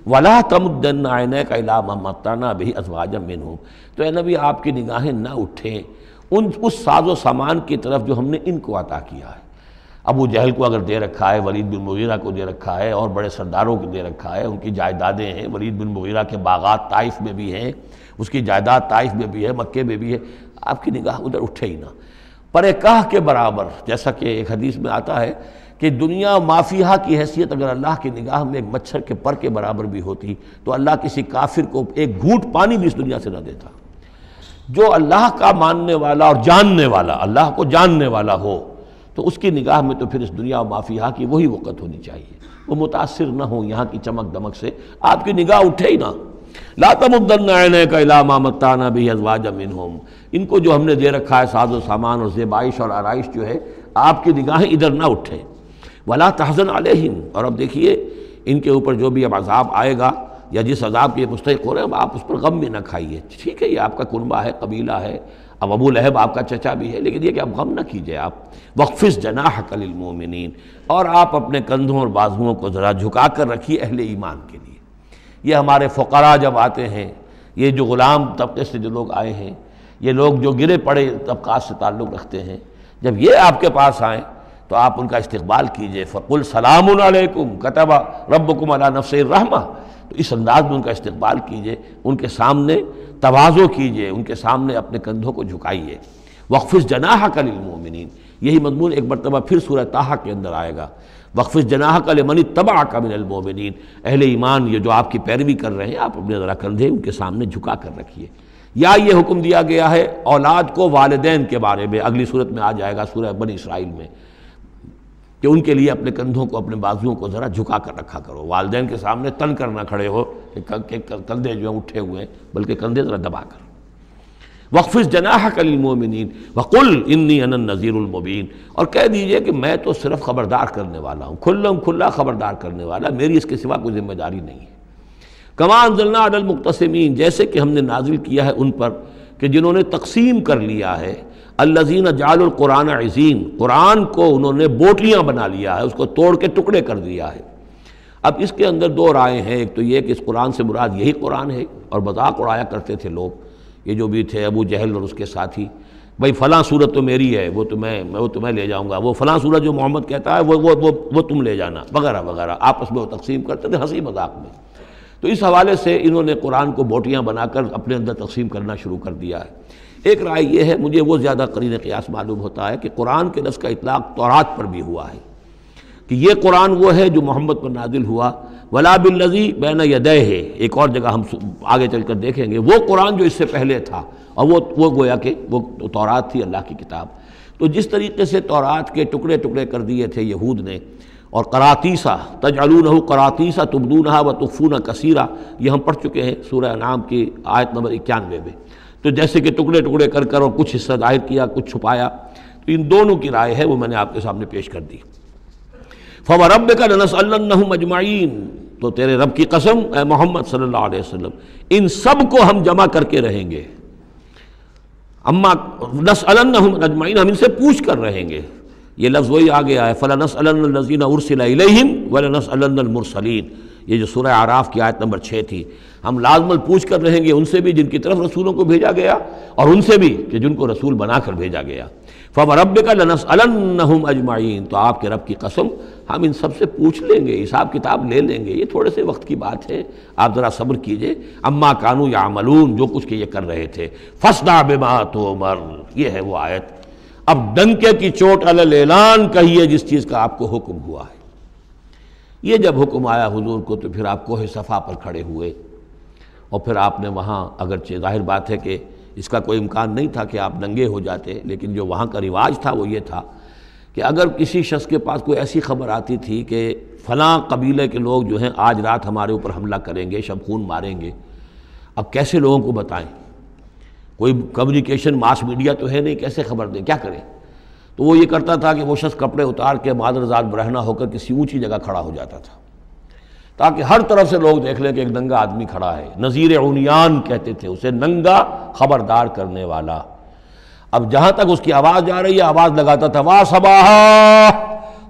B: وَلَا تَمُدَّنَّ عَيْنَيْكَ إِلَىٰ مَا مَتَّعْنَا بِهِ أَزْوَاجًا مِّنْهُمْ، تو اے نبی آپ کی نگاہیں نہ اٹھیں اس ساز و سامان کی طرف جو ہم نے ان کو عطا کیا ہے۔ ابو جہل کو اگر دے رکھا ہے، ولید بن مغیرہ کو دے رکھا ہے، اور بڑے سرداروں کو دے رکھا ہے، ان کی جائیدادیں ہیں، ولید بن مغیرہ کے باغات طائف میں بھی ہیں، اس کی جائیداد طائف میں بھی ہے، مکے میں بھی ہے، آپ کی نگاہ ادھر اٹھے ہی نہ۔ پر کاہ کے برابر، جیسا کہ ایک حدیث میں آتا ہے کہ دنیا مافیہا کی حیثیت اگر اللہ کی نگاہ میں ایک مچھر کے پر کے برابر بھی ہوتی تو اللہ کسی کافر کو ایک گھونٹ پانی بھی اس دنیا سے نہ دیتا۔ جو اللہ کا ماننے والا اور جاننے والا، اللہ کو جاننے والا ہو، تو اس کی نگاہ میں تو پھر اس دنیا و مافیہا کی وہی وقت ہونی چاہیے، وہ متاثر نہ ہو یہاں کی چمک دمک سے، آپ کی نگاہ اٹھے ہی نہ۔ لا تمدن عینیک الی ما متعنا بہ ازواجا منہم، ان کو جو ہم نے دے رکھا ہے ساز و سامان اور زیبائش اور آرائش جو ہے، آپ کی نگاہیں ادھر نہ اٹھیں۔ ولا تحزن علیہم، اور اب دیکھیے ان کے اوپر جو بھی اب عذاب آئے گا یا جس عذاب کے مستحق ہو رہے ہیں، آپ اس پر غم بھی نہ کھائیے۔ ٹھیک ہے، یہ آپ کا کنبہ ہے، قبیلہ ہے، اب ابو لہب آپ کا چچا بھی ہے، لیکن یہ کہ اب غم نہ کیجئے آپ۔ وَاخْفِضْ جَنَاحَكَ لِلْمُؤْمِنِينَ، اور آپ اپنے کندھوں اور بازوؤں کو ذرا جھکا کر رکھیے اہل ایمان کے لیے۔ یہ ہمارے فقراء جب آتے ہیں، یہ جو غلام طبقے سے جو لوگ آئے ہیں، یہ لوگ جو گرے پڑے طبقات سے تعلق رکھتے ہیں، جب یہ آپ کے پاس آئیں تو آپ ان کا استقبال کیجئے۔ فَقُلْ سَلَامٌ عَلَيْكُمْ كَتَبَ رَبُّكُمْ عَلَىٰ نَفْسِهِ الرَّحْمَةَ، تو اس انداز میں ان کا استقبال کیجئے، ان کے سامنے تواضع کیجئے، ان کے سامنے اپنے کندھوں کو جھکائیے۔ وَاخْفِضْ جَنَاحَكَ لِلْمُؤْمِنِينَ، یہی مضمون ایک مرتبہ پھر سورہ طٰہٰ کے اندر آئے گا۔ وَاخْفِضْ جَنَاحَكَ لِمَنِ اتَّبَعَكَ مِنَ الْمُؤْمِنِينَ، اہل ایمان یہ جو آپ کی پیروی کر رہے ہیں، آپ اپنے ذرا کندھے ان کے سامنے جھکا کر رکھیے۔ یا یہ حکم دیا گیا ہے اولاد کو والدین کے بارے میں، اگلی صورت میں آ جائے گا سورہ بنی اسرائیل میں، کہ ان کے لیے اپنے کندھوں کو اپنے بازوؤں کو ذرا جھکا کر رکھا کرو، والدین کے سامنے تن کر نہ کھڑے ہو کہ کندھے جو ہیں اٹھے ہوئے ہیں، بلکہ کندھے ذرا دبا کر۔ وَاخْفِضْ جَنَاحَكَ لِلْمُؤْمِنِينَ وَقُلْ إِنِّي أَنَا النَّذِيرُ الْمُبِينُ، اور کہہ دیجئے کہ میں تو صرف خبردار کرنے والا ہوں، کھلا خبردار کرنے والا، میری اس کے سوا کوئی ذمہ داری نہیں ہے۔ كَمَا أَنزَلْنَا عَلَى الْمُقْتَسِمِينَ، جیسے کہ ہم نے نازل کیا ہے ان پر کہ جنہوں نے تقسیم کر لیا ہے، الذین جعلوا القرآن عظیم، قرآن کو انہوں نے بوٹلیاں بنا لیا ہے، اس کو توڑ کے ٹکڑے کر دیا ہے۔ اب اس کے اندر دو رائے ہیں، ایک تو یہ کہ اس قرآن سے مراد یہی قرآن ہے، اور مذاق اڑایا کرتے تھے لوگ، یہ جو بھی تھے ابو جہل اور اس کے ساتھی، بھائی فلاں صورت تو میری ہے، وہ تمہیں لے جاؤں گا، وہ فلاں صورت جو محمد کہتا ہے وہ تم لے جانا، وغیرہ وغیرہ، آپس میں وہ تقسیم کرتے تھے ہنسی مذاق میں۔ تو اس حوالے سے انہوں نے قرآن کو بوٹیاں بنا کر اپنے اندر تقسیم کرنا شروع کر دیا ہے۔ ایک رائے یہ ہے، مجھے وہ زیادہ قرین قیاس معلوم ہوتا ہے کہ قرآن کے لفظ کا اطلاق تورات پر بھی ہوا ہے، کہ یہ قرآن وہ ہے جو محمد پر نازل ہوا، ولا بالذی بین یدیہ، ایک اور جگہ ہم آگے چل کر دیکھیں گے، وہ قرآن جو اس سے پہلے تھا، اور وہ گویا کہ وہ تورات تھی اللہ کی کتاب۔ تو جس طریقے سے تورات کے ٹکڑے ٹکڑے کر دیے تھے یہود نے، اور قراطیسا تجعلونہ قراطیسا تبدونہا وتخفون کثیرا، یہ ہم پڑھ چکے ہیں سورہ انعام کی آیت نمبر 91 میں، تو جیسے کہ ٹکڑے ٹکڑے کر کر اور کچھ حصہ ظاہر کیا کچھ چھپایا، تو ان دونوں کی رائے ہے، وہ میں نے آپ کے سامنے پیش کر دی۔ فَوَرَبِّكَ لَنَسْأَلَنَّهُمْ أَجْمَعِينَ، تو تیرے رب کی قسم اے محمد صلی اللہ علیہ وسلم، ان سب کو ہم جمع کر کے رہیں گے۔ اما نسألنهم اجمعین، ہم ان سے پوچھ کر رہیں گے، یہ لفظ وہی آ گیا ہے فَلَنَسْأَلَنَّ الَّذِينَ أُرْسِلَ إِلَيْهِمْ وَلَنَسْأَلَنَّ الْمُرْسَلِينَ، یہ جو سورہ اعراف کی آیت نمبر 6 تھی، ہم لازماً پوچھ کر رہیں گے ان سے بھی جن کی طرف رسولوں کو بھیجا گیا، اور ان سے بھی کہ جن کو رسول بنا کر بھیجا گیا۔ فَوَرَبِّكَ لَنَسْأَلَنَّهُمْ أَجْمَعِينَ، تو آپ کے رب کی قسم ہم ان سب سے پوچھ لیں گے، حساب کتاب لے لیں گے، یہ تھوڑے سے وقت کی بات ہے، آپ ذرا صبر کیجئے۔ اما کانوا یعملون، جو کچھ کہ یہ کر رہے تھے، فاصدع بما تؤمر، یہ ہے وہ آیت۔ اب ڈنکے کی چوٹ علی الاعلان کہیے جس چیز کا آپ کو حکم ہوا ہے۔ یہ جب حکم آیا حضور کو تو پھر آپ کوہ صفا پر کھڑے ہوئے، اور پھر آپ نے وہاں، اگرچہ ظاہر بات ہے کہ اس کا کوئی امکان نہیں تھا کہ آپ ننگے ہو جاتے، لیکن جو وہاں کا رواج تھا وہ یہ تھا کہ اگر کسی شخص کے پاس کوئی ایسی خبر آتی تھی کہ فلاں قبیلے کے لوگ جو ہیں آج رات ہمارے اوپر حملہ کریں گے، شب خون ماریں گے، اب کیسے لوگوں کو بتائیں؟ کوئی کمیونیکیشن ماس میڈیا تو ہے نہیں، کیسے خبر دیں، کیا کریں؟ تو وہ یہ کرتا تھا کہ وہ شخص کپڑے اتار کے مادر ذات برہنہ ہو کر کسی اونچی جگہ کھڑا ہو جاتا تھا تاکہ ہر طرف سے لوگ دیکھ لیں کہ ایک ننگا آدمی کھڑا ہے. نذیر عمیان کہتے تھے اسے، ننگا خبردار کرنے والا. اب جہاں تک اس کی آواز جا رہی ہے آواز لگاتا تھا وا صباحا،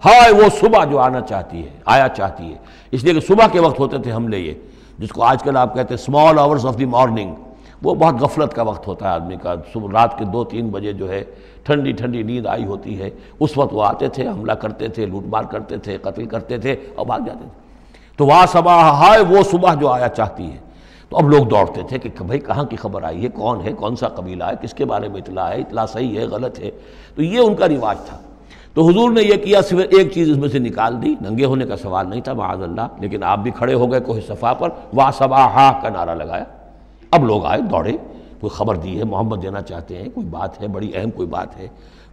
B: ہائے وہ صبح جو آنا چاہتی ہے، آیا چاہتی ہے. اس لیے کہ صبح کے وقت ہوتے تھے حملے، یہ جس کو آج کل آپ کہتے ہیں small hours of the morning, وہ بہت غفلت کا وقت ہوتا ہے آدمی کا. صبح رات کے 2-3 بجے جو ہے ٹھنڈی ٹھنڈی نیند آئی ہوتی ہے، اس وقت وہ آتے تھے، حملہ کرتے تھے، لوٹ مار کرتے تھے، قتل کرتے تھے اور بھاگ جاتے تھے. تو وا صباح، ہائے وہ صبح جو آیا چاہتی ہے. تو اب لوگ دوڑتے تھے کہ بھائی کہاں کی خبر آئی ہے، کون ہے، کون سا قبیلہ ہے، کس کے بارے میں اطلاع ہے، اطلاع صحیح ہے غلط ہے. تو یہ ان کا رواج تھا. تو حضور نے یہ کیا، صرف ایک چیز اس میں سے نکال دی. ننگے ہونے کا سوال نہیں تھا معاذ اللہ، لیکن آپ بھی کھڑے ہو گئے کوہ صفا پر، وا صباحا کا نعرہ لگایا. اب لوگ آئے دوڑے، کوئی خبر دی ہے، محمد دینا چاہتے ہیں، کوئی بات ہے بڑی اہم، کوئی بات ہے.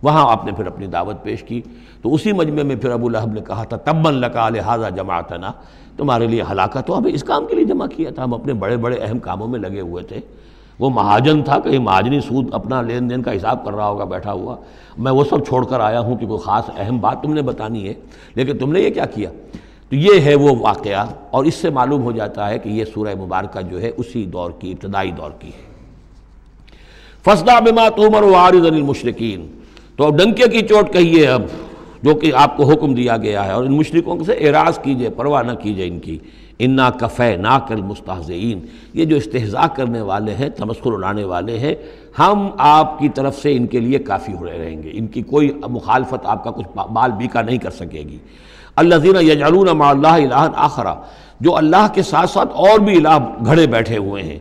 B: وہاں آپ نے پھر اپنی دعوت پیش کی. تو اسی مجمع میں پھر ابو لہب نے کہا تھا تبا لک لہذا جمعتنا، تمہارے لیے ہلاکت ہو، ہمیں اس کام کے لیے جمع کیا تھا، ہم اپنے بڑے بڑے اہم کاموں میں لگے ہوئے تھے. وہ مہاجن تھا، کہیں مہاجنی سود اپنا لین دین کا حساب کر رہا ہوگا بیٹھا ہوا، میں وہ سب چھوڑ کر آیا ہوں کہ کوئی خاص اہم بات تم نے بتانی ہے، لیکن تم نے یہ کیا کیا. تو یہ ہے وہ واقعہ، اور اس سے معلوم ہو جاتا ہے کہ یہ سورہ مبارکہ جو ہے اسی دور کی، ابتدائی دور کی ہے. فاصدع بما تؤمر واعرض عن المشرکین. تو اب ڈنکے کی چوٹ کہیے اب جو کہ آپ کو حکم دیا گیا ہے، اور ان مشرکوں سے اعراض کیجئے، پرواہ نہ کیجئے ان کی. انا کفیناک المستہزئین، یہ جو استہزاء کرنے والے ہیں، تمسخر اڑانے والے ہیں، ہم آپ کی طرف سے ان کے لیے کافی ہو رہیں گے. ان کی کوئی مخالفت آپ کا کچھ بال بیکا نہیں کر سکے گی. الذین یجعلون مع اللہ الہا آخر، جو اللہ کے ساتھ ساتھ اور بھی الہ گھڑے بیٹھے ہوئے ہیں.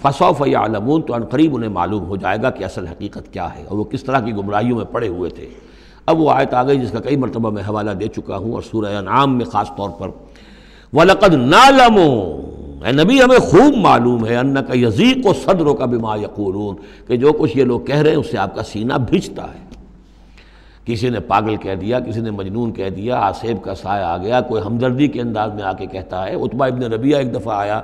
B: فسوف یعلمون، تو ان قریب انہیں معلوم ہو جائے گا کہ اصل حقیقت کیا ہے اور وہ کس طرح کی گمراہیوں میں پڑے ہوئے تھے. اب وہ آیت آ گئی جس کا کئی مرتبہ میں حوالہ دے چکا ہوں، اور سورہ انعام میں خاص طور پر وَلَقَدْ نَعْلَمُ، اے نبی ہمیں خوب معلوم ہے، اَنَّكَ يَضِيقُ صَدْرُكَ بِمَا يَقُولُونَ، کہ جو کچھ یہ لوگ کہہ رہے ہیں اس سے آپ کا سینہ بھجتا ہے. کسی نے پاگل کہہ دیا، کسی نے مجنون کہہ دیا، آصیب کا سایہ آ گیا، کوئی ہمدردی کے انداز میں آ کے کہتا ہے. عتبہ ابن ربیعہ ایک دفعہ آیا،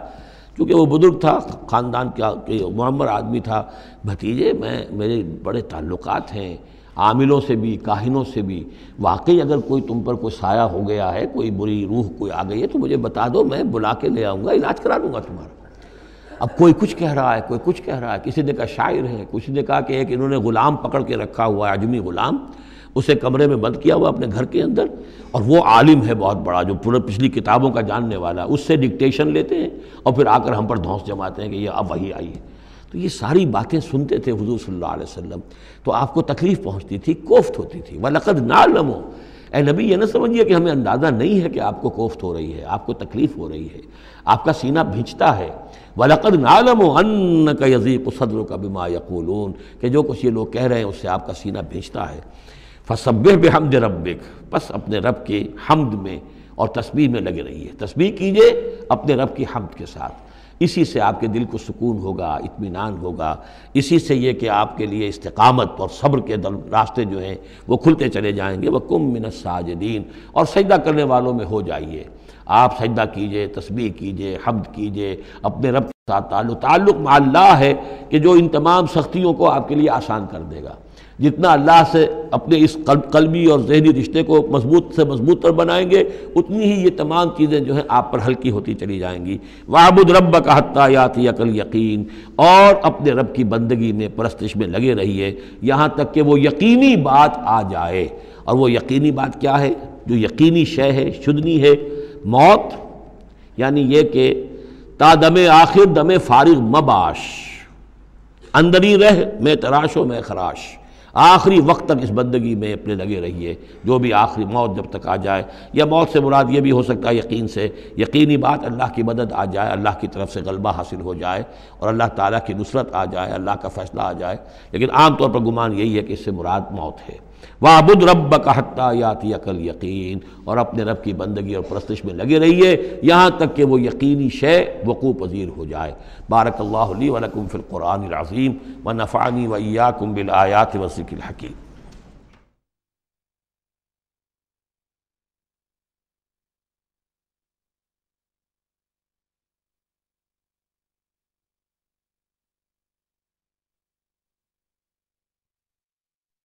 B: کیونکہ وہ بزرگ تھا، خاندان کا معمر آدمی تھا. بھتیجے میرے بڑے تعلقات ہیں عاملوں سے بھی، کاہنوں سے بھی، واقعی اگر کوئی تم پر کوئی سایہ ہو گیا ہے، کوئی بری روح کوئی آ گئی ہے تو مجھے بتا دو، میں بلا کے لے آؤں گا، علاج کرا دوں گا تمہارا. اب کوئی کچھ کہہ رہا ہے، کوئی کچھ کہہ رہا ہے. کسی نے کہا شاعر ہے، کسی نے کہا کہ ایک انہوں نے غلام پکڑ کے رکھا ہوا ہے، عجمی غلام، اسے کمرے میں بند کیا ہوا اپنے گھر کے اندر، اور وہ عالم ہے بہت بڑا جو پورے پچھلی کتابوں کا جاننے والا، اس سے ڈکٹیشن لیتے ہیں اور پھر آ کر ہم پر دھونس جماتے ہیں کہ یہ اب وحی آئی ہے. تو یہ ساری باتیں سنتے تھے حضور صلی اللہ علیہ وسلم، تو آپ کو تکلیف پہنچتی تھی، کوفت ہوتی تھی. وَلَقَدْ نَعْلَمُ، اے نبی یہ نہ سمجھیے کہ ہمیں اندازہ نہیں ہے کہ آپ کو کوفت ہو رہی ہے، آپ کو تکلیف ہو رہی ہے، آپ کا سینہ بھیجتا ہے. وَلَقَدْ نَعْلَمُ أَنَّكَ يَضِيقُ صَدْرُكَ بِمَا يَقُولُونَ، کہ جو کچھ یہ لوگ کہہ رہے ہیں اس سے آپ کا سینہ بھیجتا ہے. فَسَبِّحْ بِحَمْدِ رَبِّكَ، بس اپنے رب کے حمد میں اور تسبیح میں لگے رہیے. تسبیح کیجئے اپنے رب کی حمد کے ساتھ، اسی سے آپ کے دل کو سکون ہوگا، اطمینان ہوگا. اسی سے یہ کہ آپ کے لیے استقامت اور صبر کے راستے جو ہیں وہ کھلتے چلے جائیں گے. وَقُم مِّنَ السَّاجِدِينَ، اور سجدہ کرنے والوں میں ہو جائیے. آپ سجدہ کیجئے، تسبیح کیجئے، حمد کیجئے، اپنے رب کے ساتھ تعلق مع اللہ ہے کہ جو ان تمام سختیوں کو آپ کے لیے آسان کر دے گا. جتنا اللہ سے اپنے اس قلبی اور ذہنی رشتے کو مضبوط سے مضبوط تر بنائیں گے، اتنی ہی یہ تمام چیزیں جو ہیں آپ پر ہلکی ہوتی چلی جائیں گی. وَاعْبُدْ رَبَّكَ حَتَّىٰ يَأْتِيَكَ الْيَقِينُ، اور اپنے رب کی بندگی میں، پرستش میں لگے رہیے یہاں تک کہ وہ یقینی بات آ جائے. اور وہ یقینی بات کیا ہے؟ جو یقینی شے ہے، شدنی ہے، موت. یعنی یہ کہ تا دم آخر دم فارغ مباش، اندری رہ میں تراش و میں خراش. آخری وقت تک اس بندگی میں اپنے لگے رہیے، جو بھی آخری موت جب تک آ جائے. یا موت سے مراد یہ بھی ہو سکتا ہے یقین سے، یقینی بات اللہ کی مدد آ جائے، اللہ کی طرف سے غلبہ حاصل ہو جائے اور اللہ تعالیٰ کی نصرت آ جائے، اللہ کا فیصلہ آ جائے. لیکن عام طور پر گمان یہی ہے کہ اس سے مراد موت ہے. وَاعْبُدْ رَبَّكَ حَتَّىٰ يَأْتِيَكَ الْيَقِينُ، اور اپنے رب کی بندگی اور پرستش میں لگے رہیے یہاں تک کہ وہ یقینی شے وقوع پذیر ہو جائے. بارک اللہ لی ولکم فی القرآن العظیم ونفعنی وإیاکم بالآیات والذکر الحکیم.